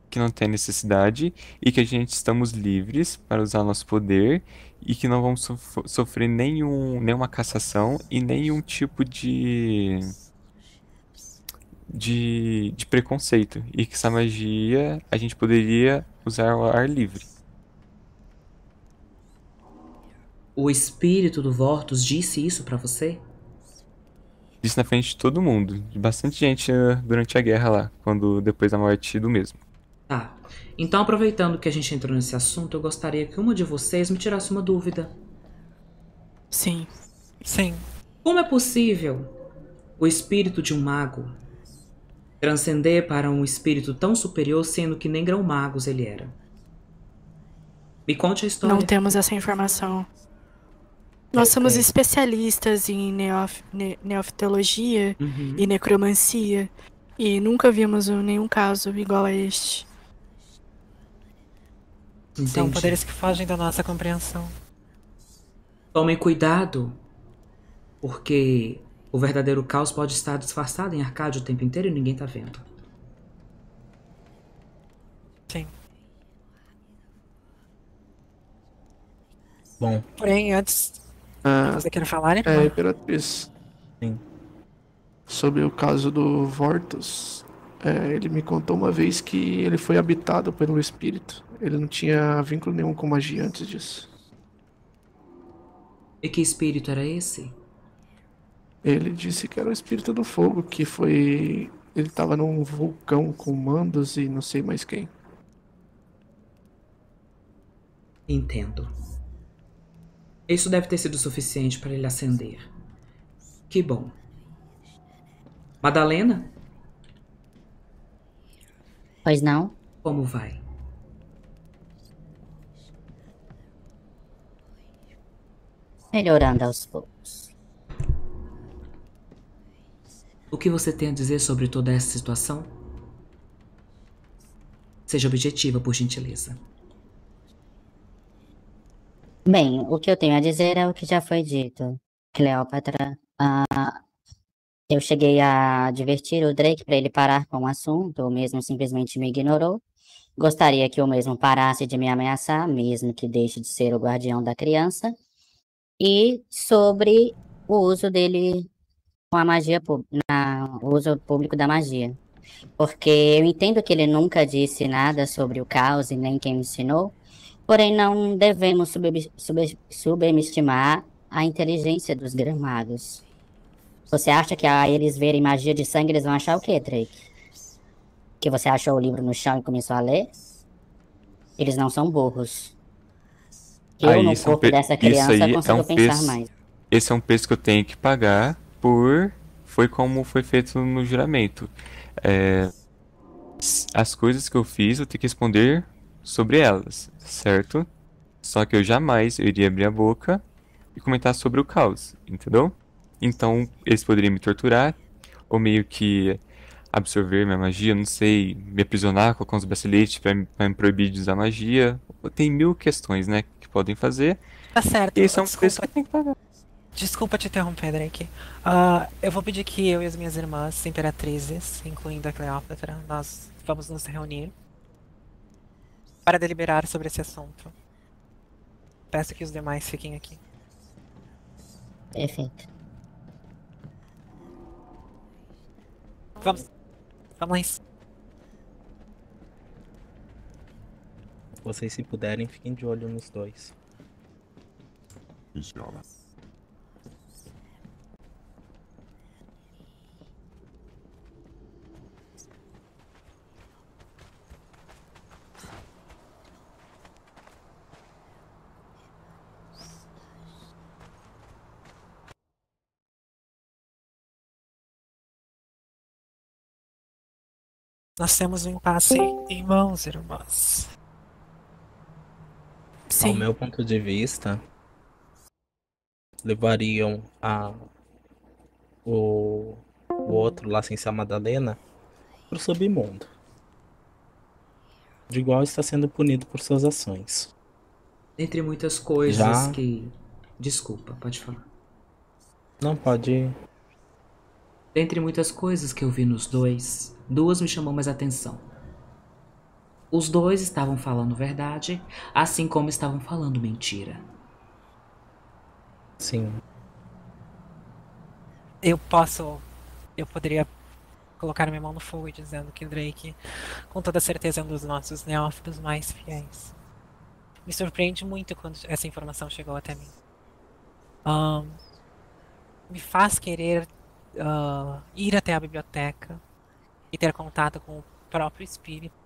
que não tem necessidade e que a gente estamos livres para usar nosso poder e que não vamos sofrer nenhuma cassação e nenhum tipo de preconceito e que essa magia a gente poderia usar ao ar livre. O espírito do Vortus disse isso pra você? Disse na frente de todo mundo, de bastante gente durante a guerra lá, quando depois da morte do mesmo. Tá. Então, aproveitando que a gente entrou nesse assunto, eu gostaria que uma de vocês me tirasse uma dúvida. Sim. Sim. Como é possível o espírito de um mago transcender para um espírito tão superior, sendo que nem grão-magos ele era? Me conte a história. Não temos essa informação. Nós somos Ok. especialistas em neofitologia Uhum. e necromancia e nunca vimos nenhum caso igual a este. São Entendi. poderes que fogem da nossa compreensão. Tomem cuidado, porque o verdadeiro caos pode estar disfarçado em Arcádia o tempo inteiro e ninguém tá vendo. Sim. Bom, Porém, antes. Ah, Você quer falar, né? é, Imperatriz. sim. Sobre o caso do Vortus, ele me contou uma vez que ele foi habitado pelo espírito. Ele não tinha vínculo nenhum com magia antes disso. E que espírito era esse? Ele disse que era o espírito do fogo, que foi... Ele estava num vulcão com Mandos e não sei mais quem. Entendo. Isso deve ter sido suficiente para ele acender. Que bom. Madalena, Pois não? como vai? Melhorando aos poucos. O que você tem a dizer sobre toda essa situação? Seja objetiva, por gentileza. Bem, o que eu tenho a dizer é o que já foi dito. Cleópatra, eu cheguei a advertir o Drake para ele parar com o assunto, ou mesmo simplesmente me ignorou. Gostaria que o mesmo parasse de me ameaçar, mesmo que deixe de ser o guardião da criança. E sobre o uso dele com a magia, o uso público da magia. Porque eu entendo que ele nunca disse nada sobre o caos e nem quem ensinou, porém não devemos subestimar a inteligência dos Grã-Magos. Você acha que a eles verem magia de sangue, eles vão achar o quê, Drake? Que você achou o livro no chão e começou a ler? Eles não são burros. Eu, no corpo dessa criança, consigo pensar mais. Esse é um preço que eu tenho que pagar por... Foi como foi feito no juramento. As coisas que eu fiz, eu tenho que responder sobre elas, certo? Só que eu jamais iria abrir a boca e comentar sobre o caos, entendeu? Então, eles poderiam me torturar, ou meio que absorver minha magia, não sei, me aprisionar, colocar uns braceletes pra me proibir de usar magia. Tem mil questões, né, que podem fazer. Tá certo. E esse é um preço que eu tenho que pagar. Desculpa te interromper, Drake. Eu vou pedir que eu e as minhas irmãs imperatrizes, incluindo a Cleópatra, nós vamos nos reunir para deliberar sobre esse assunto. Peço que os demais fiquem aqui. Perfeito. Vamos lá. Vocês, se puderem, fiquem de olho nos dois. Funciona. Nós temos um impasse em mãos, irmãs. Ao meu ponto de vista, levariam o outro lá sem ser a Madalena pro submundo. De igual está sendo punido por suas ações. Dentre muitas coisas que... Desculpa, pode falar. Não, pode... Dentre muitas coisas que eu vi nos dois, duas me chamou mais atenção. Os dois estavam falando verdade, assim como estavam falando mentira. Sim. Eu poderia colocar minha mão no fogo e dizendo que Drake, com toda certeza, é um dos nossos neófitos mais fiéis. Me surpreende muito quando essa informação chegou até mim. Me faz querer ir até a biblioteca e ter contato com o próprio espírito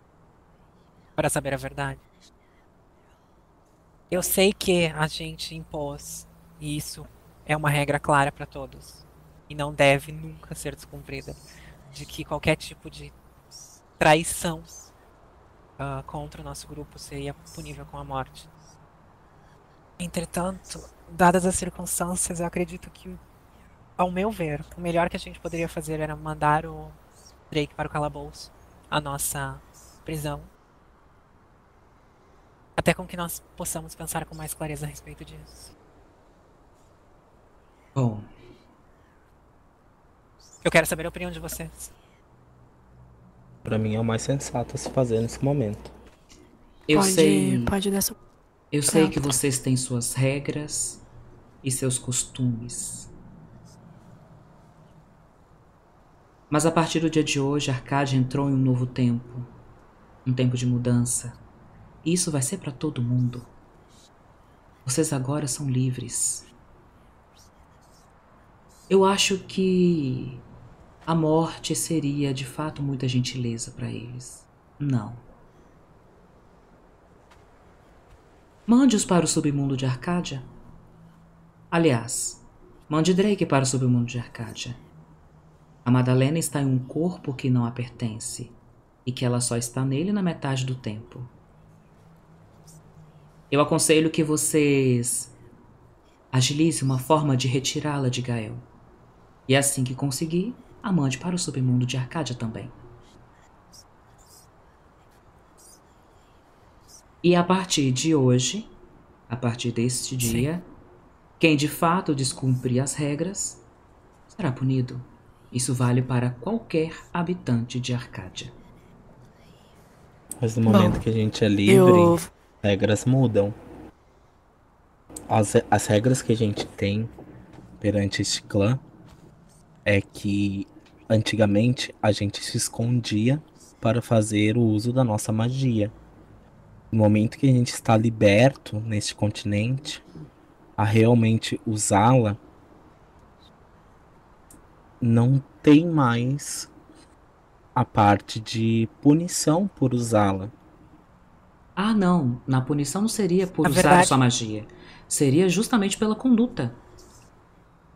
para saber a verdade. Eu sei que a gente impôs, e isso é uma regra clara para todos, e não deve nunca ser descumprida, de que qualquer tipo de traição contra o nosso grupo seria punível com a morte. Entretanto, dadas as circunstâncias, eu acredito que, ao meu ver, o melhor que a gente poderia fazer era mandar o Drake para o calabouço, a nossa prisão, até com que nós possamos pensar com mais clareza a respeito disso. Bom, eu quero saber a opinião de vocês. Pra mim é o mais sensato a se fazer nesse momento. Pode dar sua... Eu sei que vocês têm suas regras e seus costumes. Mas a partir do dia de hoje, Arcádia entrou em um novo tempo. Um tempo de mudança. E isso vai ser para todo mundo. Vocês agora são livres. Eu acho que a morte seria de fato muita gentileza para eles. Não. Mande-os para o submundo de Arcádia. Aliás, mande Drake para o submundo de Arcádia. A Madalena está em um corpo que não a pertence e que ela só está nele na metade do tempo. Eu aconselho que vocês agilizem uma forma de retirá-la de Gael. E assim que conseguir, a mande para o submundo de Arcádia também. E a partir de hoje, a partir deste dia, quem de fato descumprir as regras será punido. Isso vale para qualquer habitante de Arcádia. Mas no momento que a gente é livre, regras mudam. As regras que a gente tem perante este clã é que antigamente a gente se escondia para fazer o uso da nossa magia. No momento que a gente está liberto neste continente, a realmente usá-la, não tem mais a parte de punição por usá-la. Ah, não. Na punição não seria por usar a sua magia. Seria justamente pela conduta.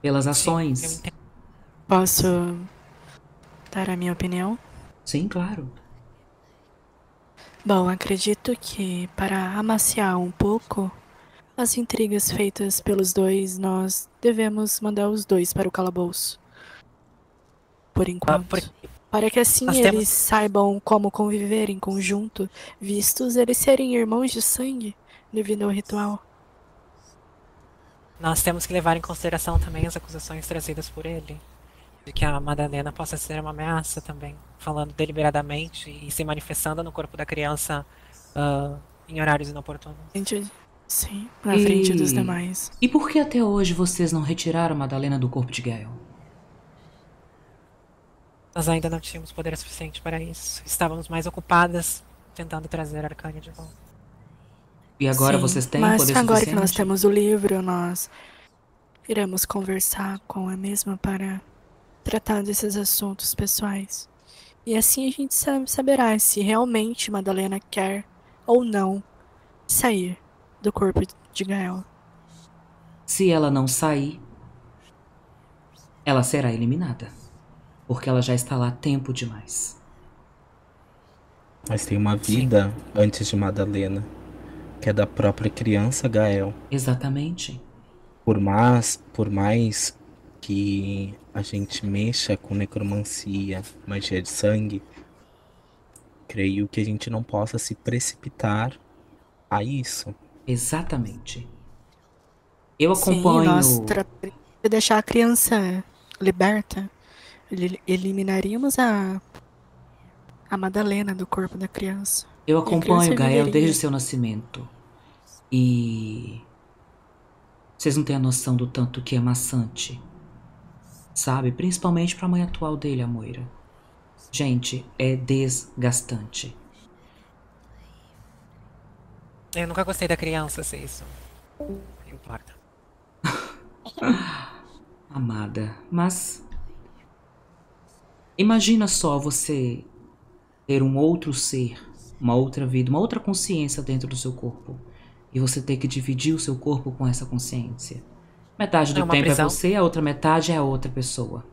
Pelas ações. Posso dar a minha opinião? Sim, claro. Bom, acredito que para amaciar um pouco as intrigas feitas pelos dois, nós devemos mandar os dois para o calabouço. Por enquanto. Para que assim eles saibam como conviver em conjunto, vistos eles serem irmãos de sangue devido ao ritual. Nós temos que levar em consideração também as acusações trazidas por ele. De que a Madalena possa ser uma ameaça também. Falando deliberadamente e se manifestando no corpo da criança em horários inoportunos. Sim, na frente dos demais. E por que até hoje vocês não retiraram a Madalena do corpo de Gael? Nós ainda não tínhamos poder suficiente para isso. Estávamos mais ocupadas tentando trazer a Arcânia de volta. E agora vocês têm poder suficiente? Mas agora que nós temos o livro, nós iremos conversar com a mesma para tratar desses assuntos pessoais. E assim a gente saberá se realmente Madalena quer ou não sair do corpo de Gael. Se ela não sair, ela será eliminada. Porque ela já está lá tempo demais. Mas tem uma vida antes de Madalena, que é da própria criança Gael. Exatamente. Por mais que a gente mexa com necromancia, magia de sangue, creio que a gente não possa se precipitar a isso. Exatamente. Eu acompanho... Sim, nós deixar a criança liberta, eliminaríamos a Madalena do corpo da criança. Eu acompanho Gael desde seu nascimento. E... vocês não têm a noção do tanto que é maçante. Sabe? Principalmente pra mãe atual dele, a Moira. Gente, é desgastante. Eu nunca gostei da criança, se isso importa. Amada, mas... imagina só você ter um outro ser, uma outra vida, uma outra consciência dentro do seu corpo. E você ter que dividir o seu corpo com essa consciência. Metade do tempo é você, a outra metade é a outra pessoa.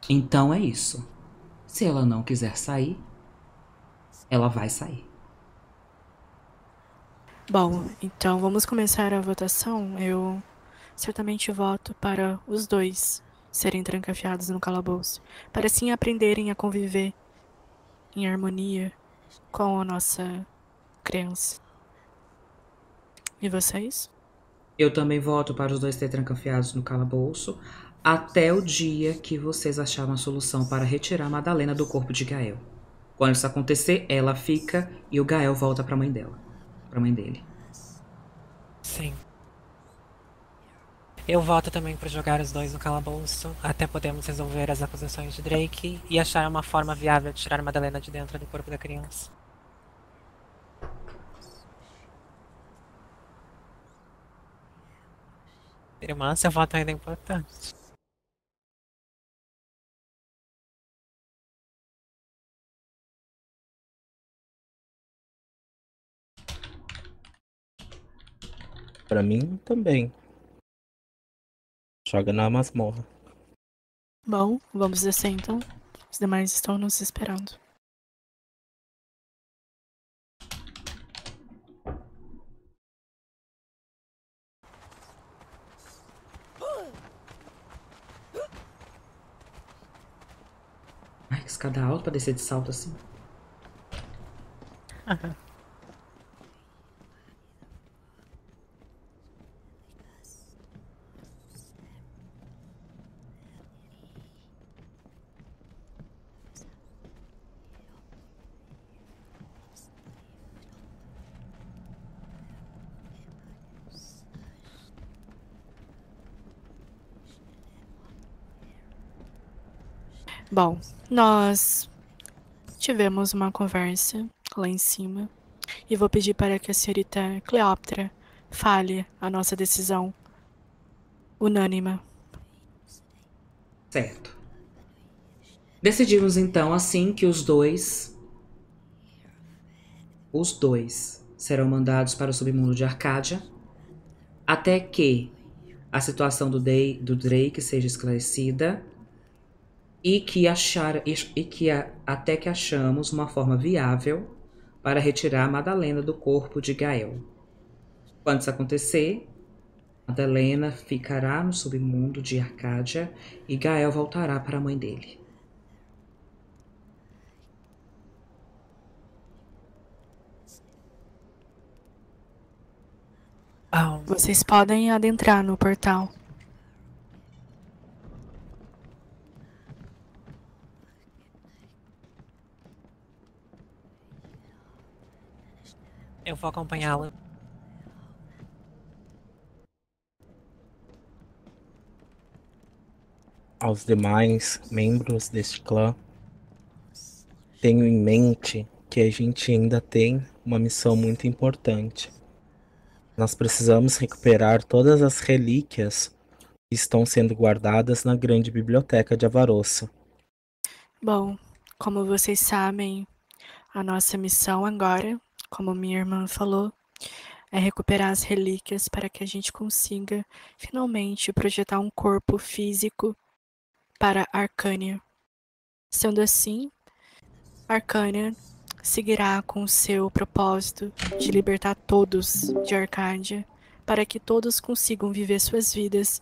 Então é isso. Se ela não quiser sair, ela vai sair. Bom, então vamos começar a votação. Eu certamente voto para os dois serem trancafiados no calabouço, para assim aprenderem a conviver em harmonia com a nossa criança. E vocês? Eu também voto para os dois serem trancafiados no calabouço até o dia que vocês acharem a solução para retirar a Madalena do corpo de Gael. Quando isso acontecer, ela fica e o Gael volta para a mãe dela, para a mãe dele. Sim. Eu voto também para jogar os dois no calabouço, até podemos resolver as acusações de Drake e achar uma forma viável de tirar Madalena de dentro do corpo da criança. Irmã, seu voto ainda é importante. Pra mim também. Joga na masmorra. Bom, vamos descer então. Os demais estão nos esperando. Ai, que escada alta pra descer de salto assim. Bom, nós tivemos uma conversa lá em cima e vou pedir para que a senhorita Cleópatra fale a nossa decisão unânime. Certo. Decidimos então assim que os dois serão mandados para o submundo de Arcádia até que a situação do Drake seja esclarecida até que achamos uma forma viável para retirar Madalena do corpo de Gael. Quando isso acontecer, Madalena ficará no submundo de Arcádia e Gael voltará para a mãe dele. Vocês podem adentrar no portal. Eu vou acompanhá-la. Aos demais membros deste clã, tenho em mente que a gente ainda tem uma missão muito importante. Nós precisamos recuperar todas as relíquias que estão sendo guardadas na grande biblioteca de Avarossa. Bom, como vocês sabem, a nossa missão agora, como minha irmã falou, é recuperar as relíquias para que a gente consiga finalmente projetar um corpo físico para Arcânia. Sendo assim, Arcânia seguirá com o seu propósito de libertar todos de Arcádia, para que todos consigam viver suas vidas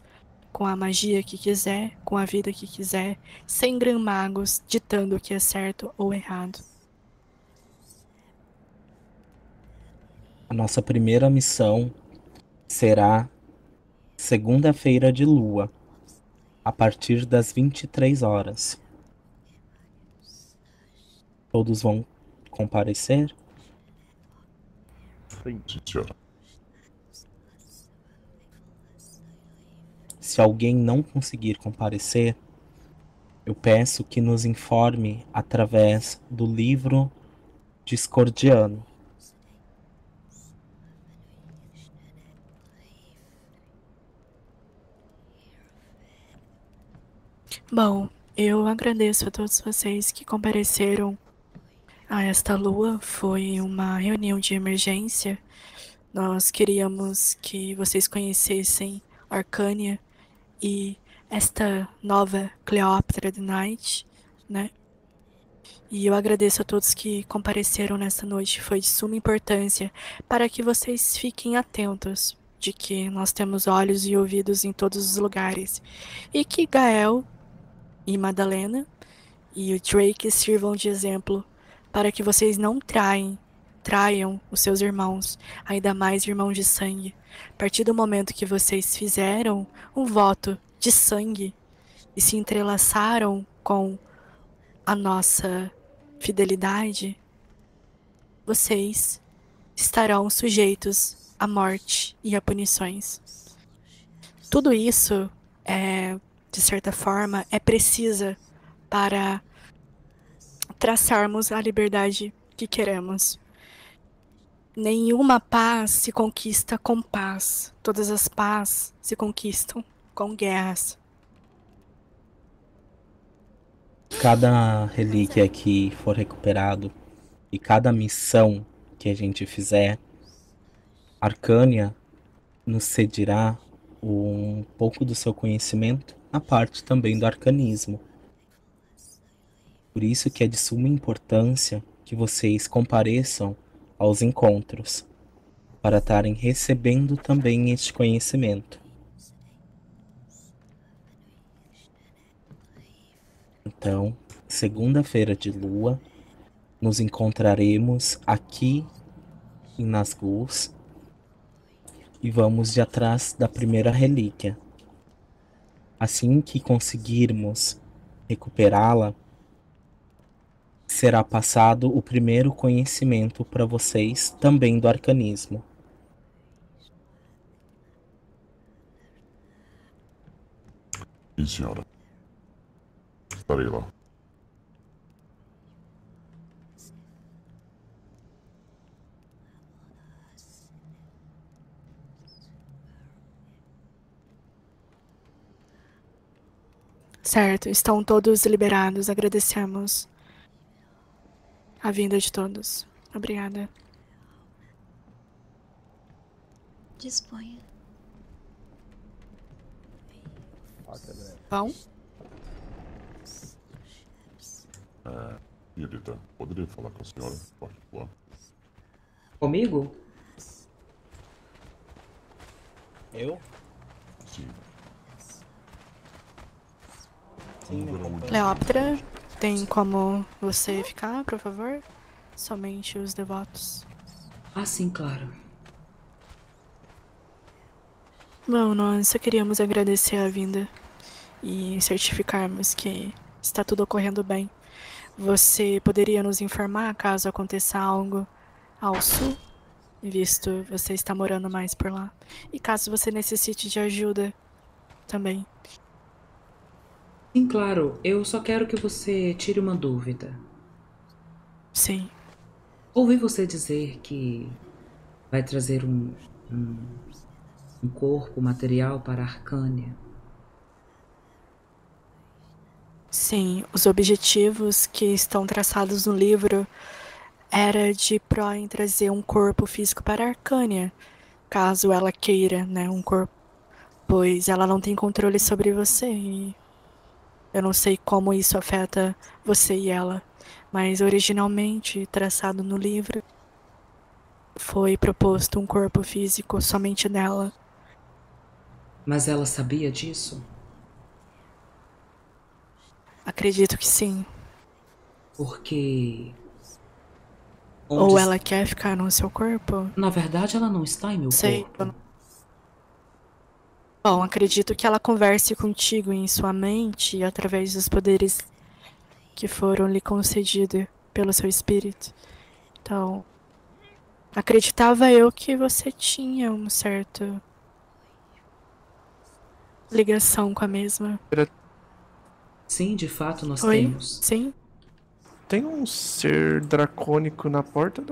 com a magia que quiser, com a vida que quiser, sem grã-magos ditando o que é certo ou errado. A nossa primeira missão será segunda-feira de lua, a partir das 23 horas. Todos vão comparecer? Sim, senhora. Se alguém não conseguir comparecer, eu peço que nos informe através do livro discordiano. Bom, eu agradeço a todos vocês que compareceram a esta lua. Foi uma reunião de emergência. Nós queríamos que vocês conhecessem Arcânia e esta nova Cleópatra de Night, né? E eu agradeço a todos que compareceram nesta noite. Foi de suma importância para que vocês fiquem atentos de que nós temos olhos e ouvidos em todos os lugares e que Gael e Madalena e o Drake sirvam de exemplo para que vocês não traiam os seus irmãos, ainda mais irmãos de sangue. A partir do momento que vocês fizeram um voto de sangue e se entrelaçaram com a nossa fidelidade, vocês estarão sujeitos à morte e a punições. Tudo isso, de certa forma, é precisa para traçarmos a liberdade que queremos. Nenhuma paz se conquista com paz. Todas as paz se conquistam com guerras. Cada relíquia que for recuperado e cada missão que a gente fizer, Arcânia nos cedirá um pouco do seu conhecimento, a parte também do arcanismo. Por isso que é de suma importância que vocês compareçam aos encontros, para estarem recebendo também este conhecimento. Então, segunda-feira de lua, nos encontraremos aqui em Nazgûl e vamos de atrás da primeira relíquia. Assim que conseguirmos recuperá-la, será passado o primeiro conhecimento para vocês também do arcanismo. Sim, senhora. Estarei lá. Certo, estão todos liberados. Agradecemos a vinda de todos. Obrigada. Disponha. Bom? Senhorita, poderia falar com a senhora em particular? Comigo? Eu? Sim. Cleópatra, tem como você ficar, por favor? Somente os devotos. Ah, sim, claro. Bom, nós só queríamos agradecer a vinda e certificarmos que está tudo ocorrendo bem. Você poderia nos informar caso aconteça algo ao sul, visto você está morando mais por lá? E caso você necessite de ajuda também. Sim, claro. Eu só quero que você tire uma dúvida. Sim. Ouvi você dizer que vai trazer um corpo material para Arcânia. Sim, os objetivos que estão traçados no livro era de pró em trazer um corpo físico para Arcânia, caso ela queira, né, um corpo, pois ela não tem controle sobre você e eu não sei como isso afeta você e ela, mas originalmente traçado no livro foi proposto um corpo físico somente dela. Mas ela sabia disso? Acredito que sim. Porque... Ou ela quer ficar no seu corpo? Na verdade, ela não está em meu corpo. Bom, acredito que ela converse contigo em sua mente através dos poderes que foram lhe concedidos pelo seu espírito. Então, acreditava eu que você tinha um certo ligação com a mesma. Sim, de fato nós Oi? temos. Sim? Tem um ser dracônico na porta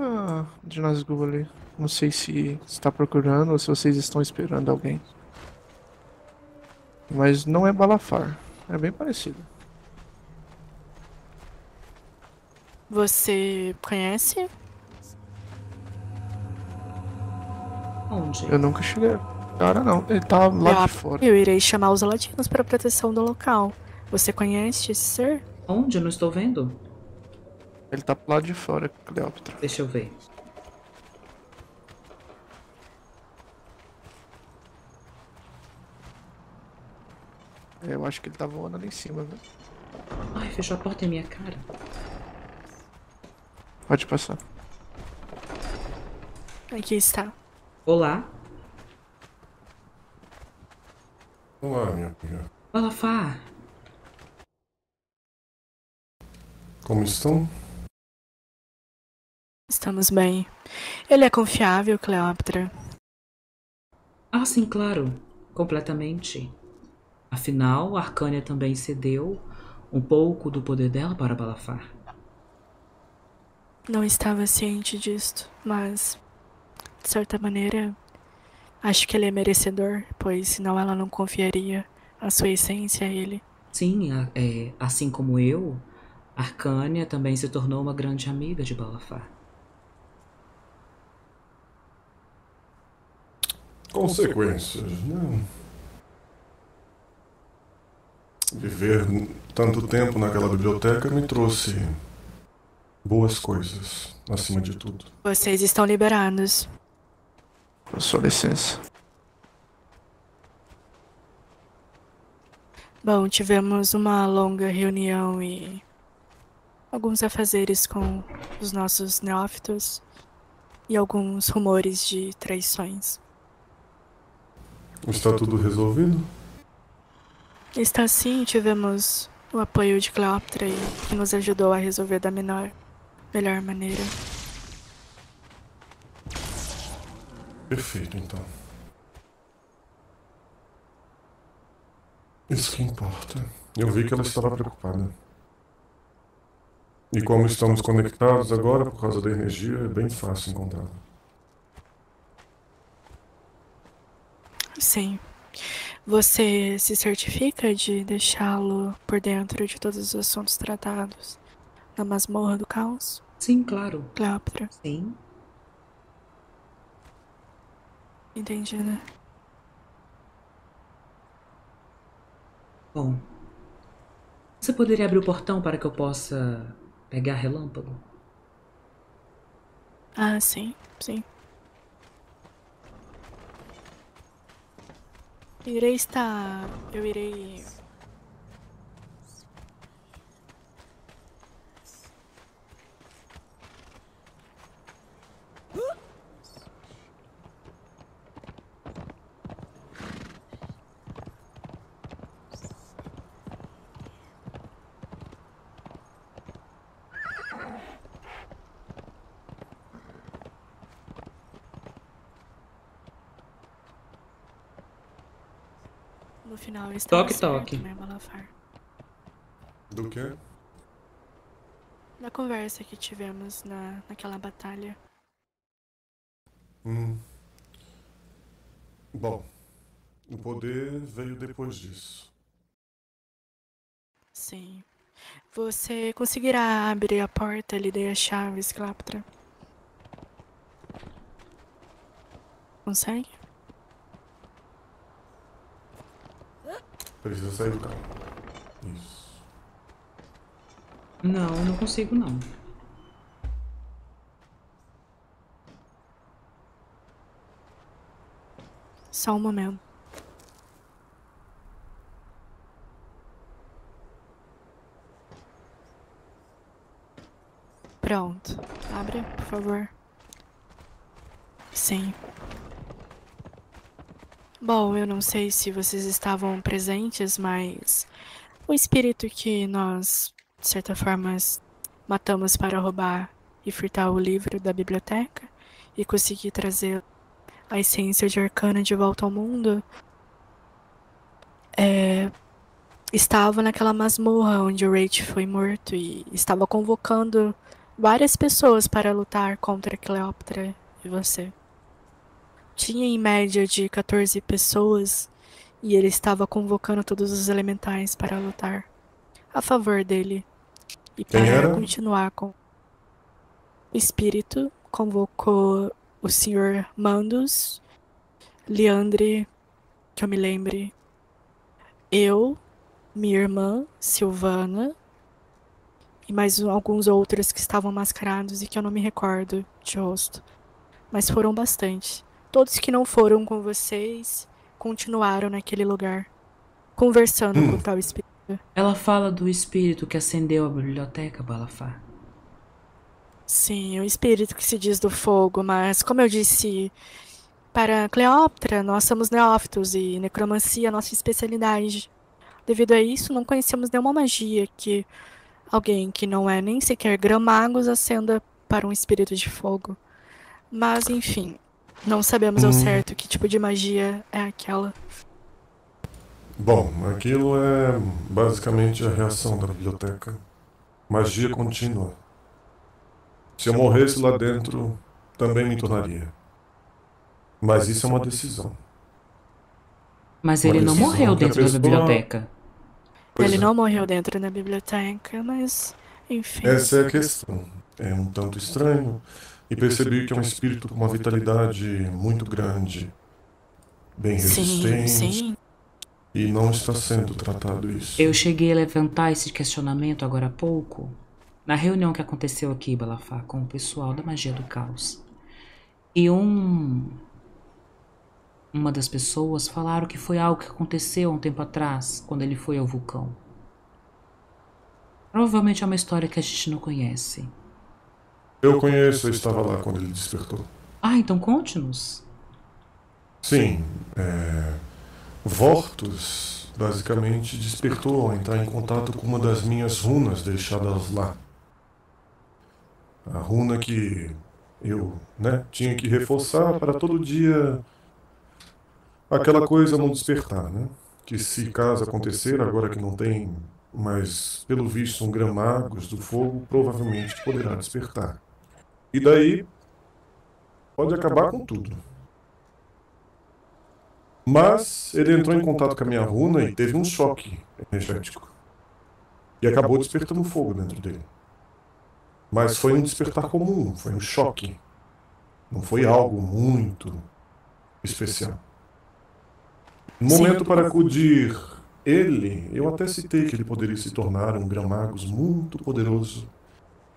de Nazgûl ali. Não sei se está procurando ou se vocês estão esperando alguém. Mas não é Balafar. É bem parecido. Você conhece? Onde? Eu nunca cheguei. Cara, não. Ele tá lá de fora. Eu irei chamar os latinos para a proteção do local. Você conhece esse ser? Onde? Eu não estou vendo. Ele tá pro lado de fora, Cleópatra. Deixa eu ver. Eu acho que ele tá voando ali em cima, viu? Ai, fechou a porta em minha cara. Pode passar. Aqui está. Olá. Olá, minha amiga. Balafar. Como estão? Estamos bem. Ele é confiável, Cleópatra? Ah, sim, claro. completamente. Afinal, Arcânia também cedeu um pouco do poder dela para Balafar. Não estava ciente disto, mas, de certa maneira, acho que ele é merecedor, pois senão ela não confiaria a sua essência a ele. Sim, assim como eu, Arcânia também se tornou uma grande amiga de Balafar. Consequências, né? Viver tanto tempo naquela biblioteca me trouxe boas coisas, acima de tudo. Vocês estão liberados. Com sua licença. Bom, tivemos uma longa reunião e alguns afazeres com os nossos neófitos e alguns rumores de traições. Está tudo resolvido? Está sim, tivemos o apoio de Cleópatra que nos ajudou a resolver da melhor maneira. Perfeito, então. Isso que importa. Eu vi que ela estava preocupada. E como estamos conectados agora por causa da energia, é bem fácil encontrá-la. Sim. Você se certifica de deixá-lo por dentro de todos os assuntos tratados na masmorra do caos? Sim, claro. Cleópatra. Sim. Entendi, né? Bom, você poderia abrir o portão para que eu possa pegar relâmpago? Ah, sim, sim. Eu irei... No final, Toque, certo, toque. né, Balafar? Do quê? Da conversa que tivemos naquela batalha. Bom, o poder veio depois disso. Sim. Você conseguirá abrir a porta e lhe dei as chaves, Cleópatra? Consegue? Precisa sair do carro. Isso. Não consigo não. Só um momento. Pronto. Abre, por favor. Sim. Bom, eu não sei se vocês estavam presentes, mas o espírito que nós, de certa forma, matamos para roubar e furtar o livro da biblioteca e conseguir trazer a essência de Arcana de volta ao mundo, estava naquela masmorra onde o Rach foi morto e estava convocando várias pessoas para lutar contra Cleópatra e você. Tinha em média de 14 pessoas e ele estava convocando todos os elementais para lutar a favor dele e para continuar com. O espírito convocou o Sr. Mandus, Leandre, que eu me lembre, eu, minha irmã, Silvana, e mais alguns outros que estavam mascarados e que eu não me recordo de rosto. Mas foram bastante. Todos que não foram com vocês continuaram naquele lugar, conversando com o tal espírito. Ela fala do espírito que acendeu a biblioteca, Balafar. Sim, o espírito que se diz do fogo, mas como eu disse, para Cleópatra, nós somos neófitos e necromancia é nossa especialidade. Devido a isso, não conhecemos nenhuma magia que alguém que não é nem sequer grão-magos acenda para um espírito de fogo. Mas, enfim, não sabemos ao certo que tipo de magia é aquela. Bom, aquilo é basicamente a reação da biblioteca. Magia contínua. Se eu morresse lá dentro, também me tornaria. Mas isso é uma decisão. Mas Uma ele não decisão morreu que a dentro da pessoa- biblioteca. Pois Ele é. não morreu dentro da biblioteca, mas enfim. Essa é a questão. É um tanto estranho. E percebi que é um espírito com uma vitalidade muito grande, bem Sim, resistente, sim. e não está sendo tratado isso. Eu cheguei a levantar esse questionamento agora há pouco, na reunião que aconteceu aqui, Balafá, com o pessoal da Magia do Caos. E uma das pessoas falaram que foi algo que aconteceu um tempo atrás, quando ele foi ao vulcão. Provavelmente é uma história que a gente não conhece. Eu conheço, eu estava lá quando ele despertou. Ah, então conte-nos. Sim, Vortus basicamente despertou a entrar em contato com uma das minhas runas deixadas lá. A runa que eu, tinha que reforçar para todo dia aquela coisa não despertar, né? Que se caso acontecer, agora que não tem mais, pelo visto, um Grão-Magos do Fogo, provavelmente poderá despertar. E daí pode acabar com tudo. Mas ele entrou em contato com a minha runa e teve um choque energético. E acabou despertando fogo dentro dele. Mas foi um despertar comum, foi um choque. Não foi algo muito especial. No momento para acudir ele, eu até citei que ele poderia se tornar um Grão-Magos muito poderoso.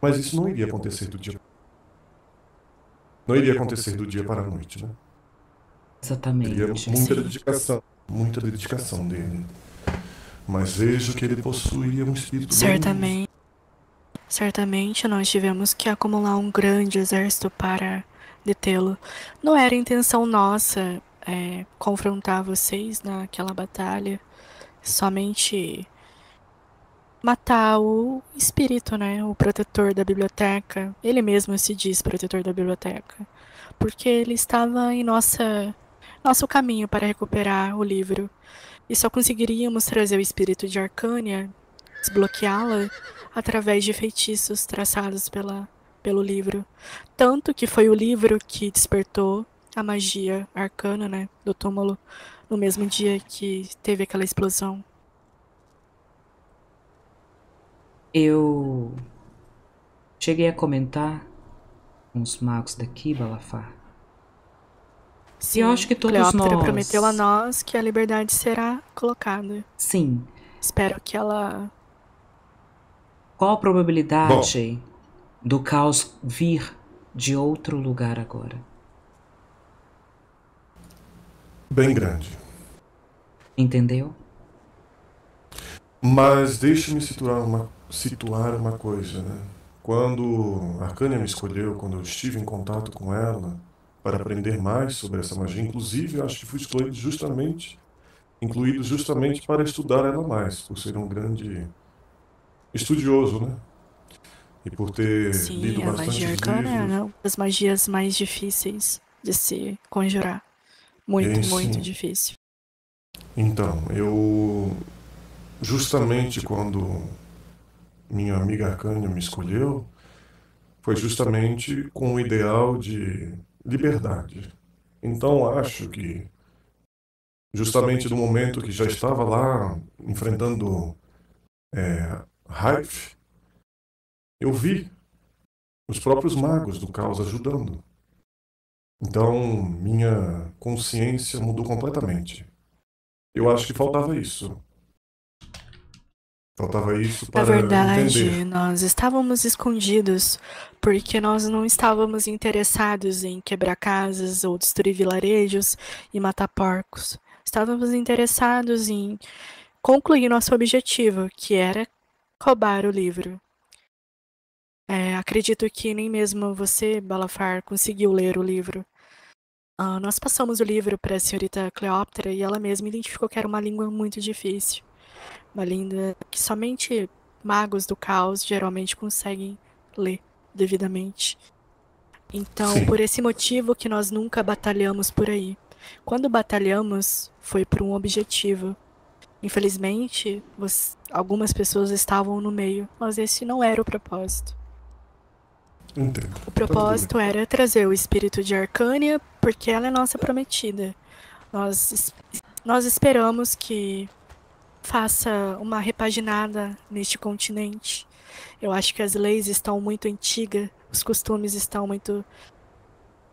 Mas isso não iria acontecer do dia. Não iria acontecer do dia para a noite, né? Exatamente. Seria muita dedicação dele. Mas vejo que ele possuía um espírito bem... Certamente nós tivemos que acumular um grande exército para detê-lo. Não era intenção nossa confrontar vocês naquela batalha, somente matar o espírito, né? O protetor da biblioteca. Ele mesmo se diz protetor da biblioteca, porque ele estava em nosso caminho para recuperar o livro. E só conseguiríamos trazer o espírito de Arcânia, desbloqueá-la, através de feitiços traçados pelo livro. Tanto que foi o livro que despertou a magia arcana, né, do túmulo, no mesmo dia que teve aquela explosão. Eu cheguei a comentar com os magos daqui, Balafá. Sim, E eu acho que todos Cleópatra nós... prometeu a nós que a liberdade será colocada. Sim. Espero que ela... Qual a probabilidade do caos vir de outro lugar agora? bem grande. Entendeu? Mas deixe-me situar uma coisa, né? Quando a Arcânia me escolheu, quando eu estive em contato com ela para aprender mais sobre essa magia, inclusive eu acho que fui incluído justamente para estudar ela mais, por ser um grande estudioso, né? E por ter lido a bastante magia arcana é livros. uma das magias mais difíceis de se conjurar. Muito, muito Sim. difícil. Então, eu justamente quando minha amiga Arcânia me escolheu, foi justamente com o ideal de liberdade. Então, acho que justamente no momento que já estava lá enfrentando Raif, eu vi os próprios magos do caos ajudando. Então, minha consciência mudou completamente. Eu acho que faltava isso. Faltava isso para Na verdade, entender. nós estávamos escondidos porque nós não estávamos interessados em quebrar casas ou destruir vilarejos e matar porcos. Estávamos interessados em concluir nosso objetivo, que era roubar o livro. Acredito que nem mesmo você, Balafar, conseguiu ler o livro. Nós passamos o livro para a senhorita Cleópatra e ela mesma identificou que era uma língua muito difícil. Uma língua que somente magos do caos geralmente conseguem ler devidamente. Então, Sim. por esse motivo que nós nunca batalhamos por aí. Quando batalhamos, foi por um objetivo. Infelizmente, algumas pessoas estavam no meio, mas esse não era o propósito. Entendo. O propósito era trazer o espírito de Arcânia, porque ela é nossa prometida. Nós esperamos que faça uma repaginada neste continente. Eu acho que as leis estão muito antigas, os costumes estão muito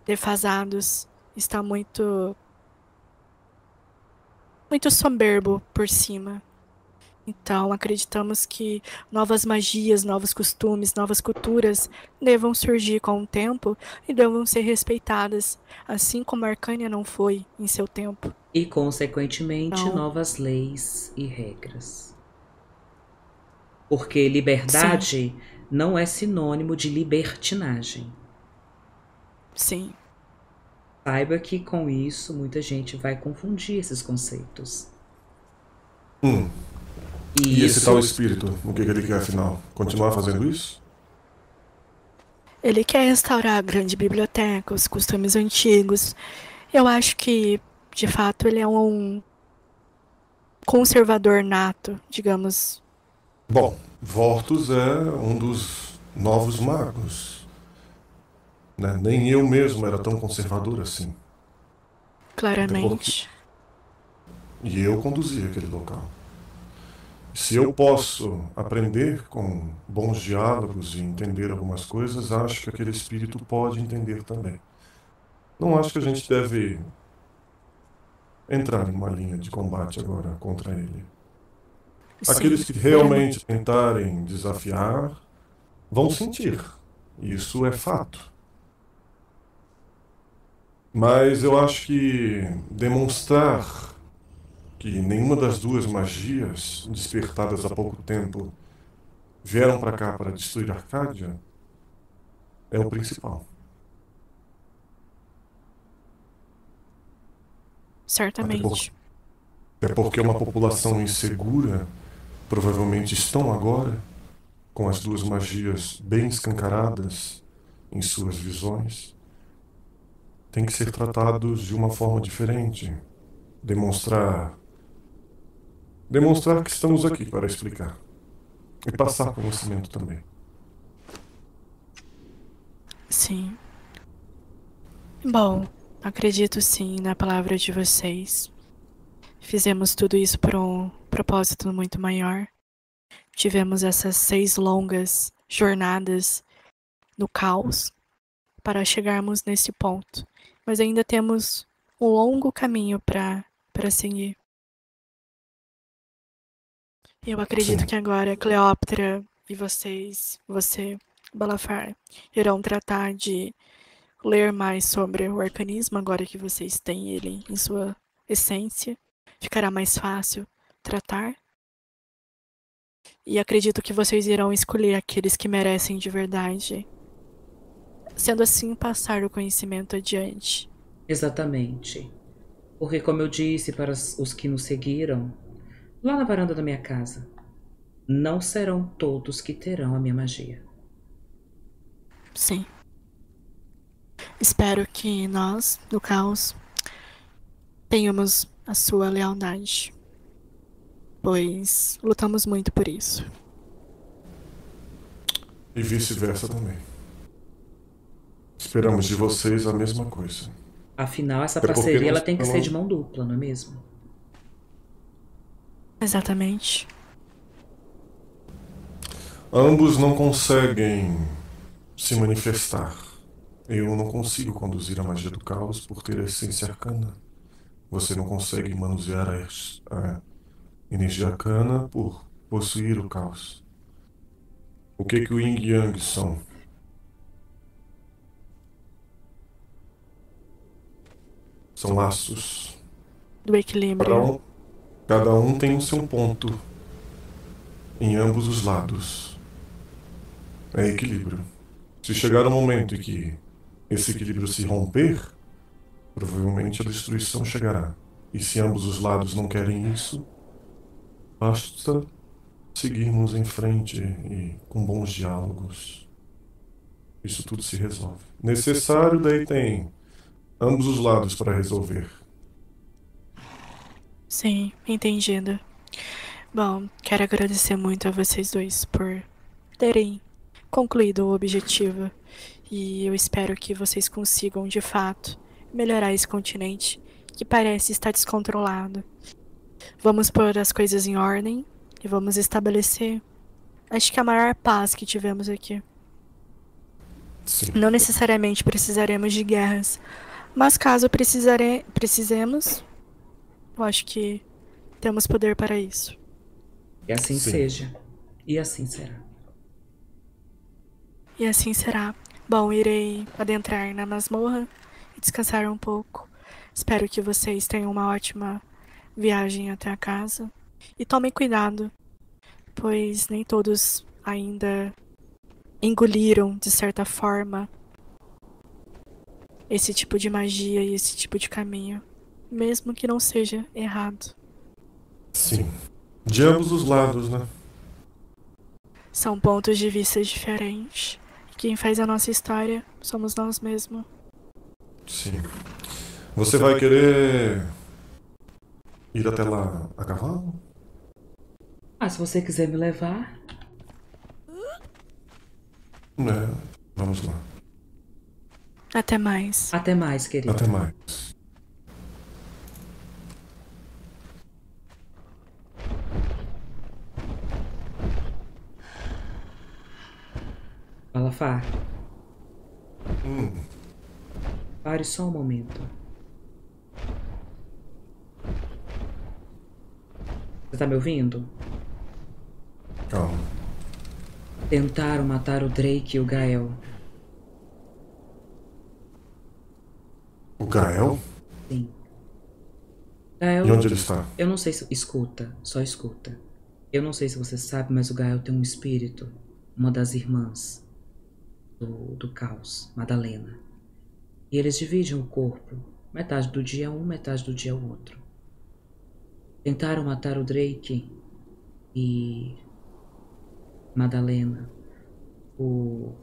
defasados, está muito soberbo por cima. Então, acreditamos que novas magias, novos costumes, novas culturas devam surgir com o tempo e devam ser respeitadas, assim como a Arcânia não foi em seu tempo. E, consequentemente, Então, novas leis e regras. Porque liberdade não é sinônimo de libertinagem. Sim. Saiba que com isso muita gente vai confundir esses conceitos. E esse tal espírito, o que ele quer afinal? Continuar fazendo isso? Ele quer restaurar a grande biblioteca, os costumes antigos. Eu acho que, de fato, ele é um conservador nato, digamos. Bom, Vortus é um dos novos magos. Né? Nem eu mesmo era tão conservador assim. Claramente. E eu conduzia aquele local. Se eu posso aprender com bons diálogos e entender algumas coisas, acho que aquele espírito pode entender também. Não acho que a gente deve entrar em uma linha de combate agora contra ele. Aqueles que realmente tentarem desafiar vão sentir. Isso é fato. Mas eu acho que demonstrar que nenhuma das duas magias despertadas há pouco tempo vieram para cá para destruir Arcádia é o principal. Certamente. Até porque uma população insegura provavelmente estão agora com as duas magias bem escancaradas em suas visões. Tem que ser tratados de uma forma diferente. Demonstrar que estamos aqui para explicar. E passar conhecimento também. Sim. Bom, acredito sim na palavra de vocês. Fizemos tudo isso por um propósito muito maior. Tivemos essas 6 longas jornadas no caos para chegarmos nesse ponto. Mas ainda temos um longo caminho para seguir. Eu acredito que agora Cleópatra e você, Balafar, irão tratar de ler mais sobre o arcanismo, agora que vocês têm ele em sua essência. Ficará mais fácil tratar. E acredito que vocês irão escolher aqueles que merecem de verdade. Sendo assim, passar o conhecimento adiante. Exatamente. Porque, como eu disse para os que nos seguiram, lá na varanda da minha casa, não serão todos que terão a minha magia. Sim. Espero que nós, no caos, tenhamos a sua lealdade. Pois lutamos muito por isso. E vice-versa também. Esperamos de vocês a mesma coisa. Afinal, essa parceria ela tem que ser de mão dupla, não é mesmo? Exatamente. Ambos não conseguem se manifestar. Eu não consigo conduzir a magia do caos por ter a essência arcana. Você não consegue manusear a energia arcana por possuir o caos. O que o Yin e Yang são? São laços. Do equilíbrio. Cada um tem o seu ponto em ambos os lados. É equilíbrio. Se chegar um momento em que esse equilíbrio se romper, provavelmente a destruição chegará. E se ambos os lados não querem isso, basta seguirmos em frente e com bons diálogos. Isso tudo se resolve. Necessário, daí tem ambos os lados para resolver. Sim, entendido. Bom, quero agradecer muito a vocês dois por terem concluído o objetivo. E eu espero que vocês consigam, de fato, melhorar esse continente que parece estar descontrolado. Vamos pôr as coisas em ordem e vamos estabelecer, acho que a maior paz que tivemos aqui. Sim. Não necessariamente precisaremos de guerras, mas caso precisemos, eu acho que temos poder para isso. E assim Sim. seja. E assim será. E assim será. Bom, irei adentrar na masmorra e descansar um pouco. Espero que vocês tenham uma ótima viagem até a casa. E tomem cuidado, pois nem todos ainda engoliram, de certa forma, esse tipo de magia e esse tipo de caminho, mesmo que não seja errado. Sim. De ambos os lados, né? São pontos de vista diferentes. Quem faz a nossa história somos nós mesmos. Sim. Você vai querer ir até lá a cavalo? Ah, se você quiser me levar. Vamos lá. Até mais. Até mais, querido. Até mais. Alafar. Pare só um momento. Você tá me ouvindo? Calma. Tentaram matar o Drake e o Gael. O Gael? Sim. Gael... E onde ele está? Eu não sei se... Escuta, só escuta. Eu não sei se você sabe, mas o Gael tem um espírito. Uma das irmãs do caos, Madalena. E eles dividem o corpo. Metade do dia um, metade do dia o outro. Tentaram matar o Drake e Madalena por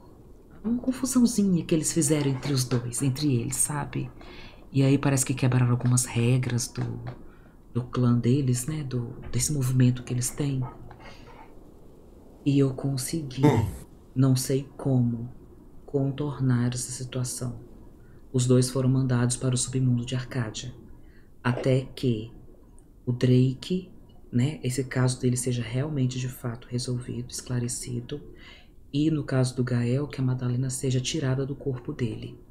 uma confusãozinha que eles fizeram entre os dois, entre eles, sabe? E aí parece que quebraram algumas regras do clã deles, né? Desse movimento que eles têm. E eu consegui, não sei como, contornar essa situação. Os dois foram mandados para o submundo de Arcádia. Até que o Drake, né, esse caso dele seja realmente de fato resolvido, esclarecido. E no caso do Gael, que a Madalena seja tirada do corpo dele.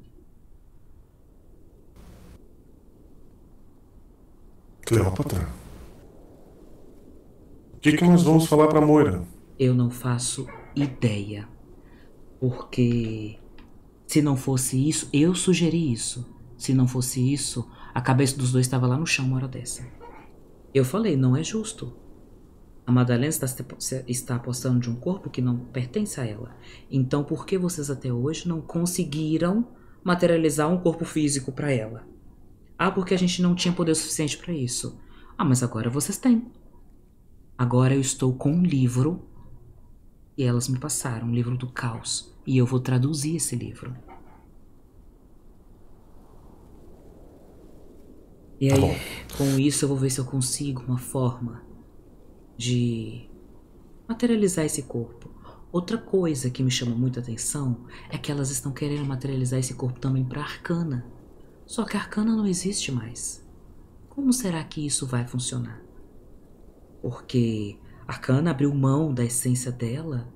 Cleópatra? O que nós vamos falar pra Moira? Eu não faço ideia. Porque se não fosse isso, eu sugeri isso. Se não fosse isso, a cabeça dos dois estava lá no chão uma hora dessa. Eu falei, não é justo. A Madalena está apostando de um corpo que não pertence a ela. Então por que vocês até hoje não conseguiram materializar um corpo físico para ela? Ah, porque a gente não tinha poder suficiente para isso. Ah, mas agora vocês têm. Agora eu estou com um livro e elas me passaram, um livro do caos. E eu vou traduzir esse livro. E aí, com isso eu vou ver se eu consigo uma forma de materializar esse corpo. Outra coisa que me chama muita atenção é que elas estão querendo materializar esse corpo também para Arcana. Só que a Arcana não existe mais. Como será que isso vai funcionar? Porque Arcana abriu mão da essência dela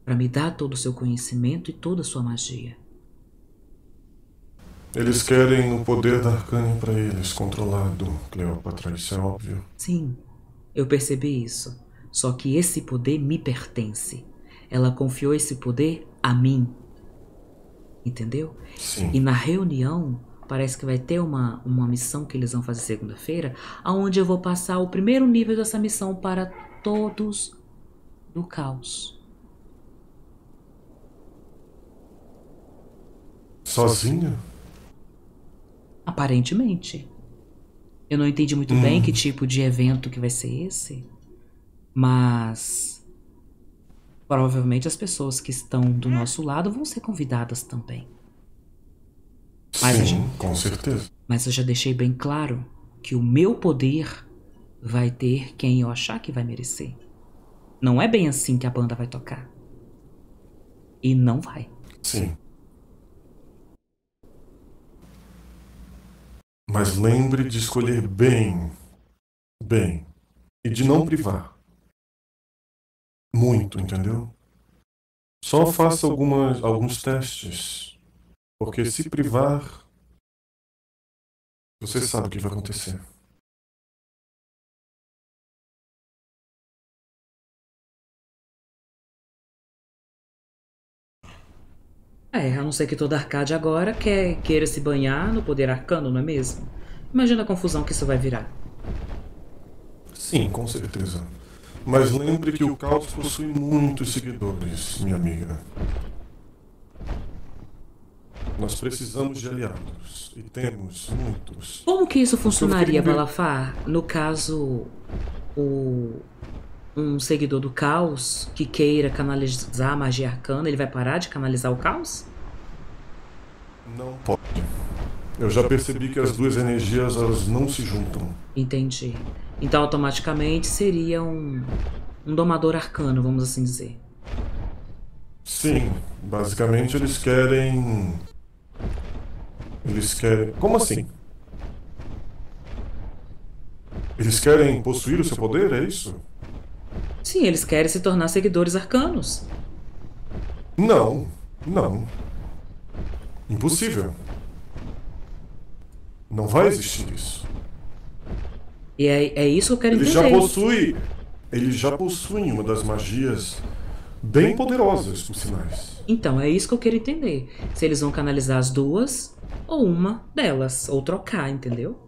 para me dar todo o seu conhecimento e toda a sua magia. Eles querem o poder da Arcane para eles, controlado, Cleópatra, isso é óbvio. Sim, eu percebi isso. Só que esse poder me pertence. Ela confiou esse poder a mim. Entendeu? Sim. E na reunião, parece que vai ter uma missão que eles vão fazer segunda-feira, onde eu vou passar o primeiro nível dessa missão para todos do caos. Sozinha? Aparentemente. Eu não entendi muito bem que tipo de evento que vai ser esse, mas provavelmente as pessoas que estão do nosso lado vão ser convidadas também. Sim, com certeza. Mas eu já deixei bem claro que o meu poder vai ter quem eu achar que vai merecer. Não é bem assim que a banda vai tocar. E não vai. Sim. Mas lembre de escolher bem. Bem. E de não privar. Muito, entendeu? Só faça alguns testes. Porque se privar, você sabe o que vai acontecer. A não ser que toda Arcádia agora queira se banhar no poder arcano, não é mesmo? Imagina a confusão que isso vai virar. Sim, com certeza. Mas lembre que o caos possui muitos seguidores, minha amiga. Nós precisamos de aliados. E temos muitos. Como que isso funcionaria, Balafar? No caso, um seguidor do caos que queira canalizar a magia arcana, ele vai parar de canalizar o caos? Não pode. Eu já percebi que as duas energias elas não se juntam. Entendi. Então automaticamente seria um domador arcano, vamos assim dizer. Sim, basicamente eles querem. Como assim? Eles querem possuir o seu poder, é isso? Sim, eles querem se tornar seguidores arcanos. Não. Impossível. Não vai existir isso. E é isso que eu quero entender. Eles já possuem uma das magias bem poderosas, por sinais. Então, é isso que eu quero entender. Se eles vão canalizar as duas, ou uma delas, ou trocar, entendeu?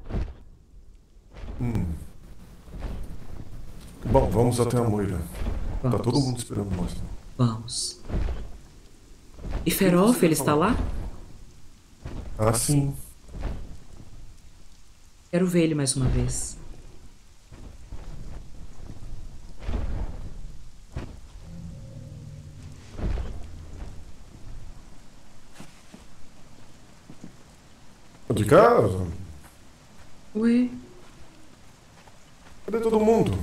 Bom, vamos até a Moira. Tá todo mundo esperando nós. Vamos. E Ferof, ele está lá? Ah, sim. Quero ver ele mais uma vez. De casa? Ué? Cadê todo mundo?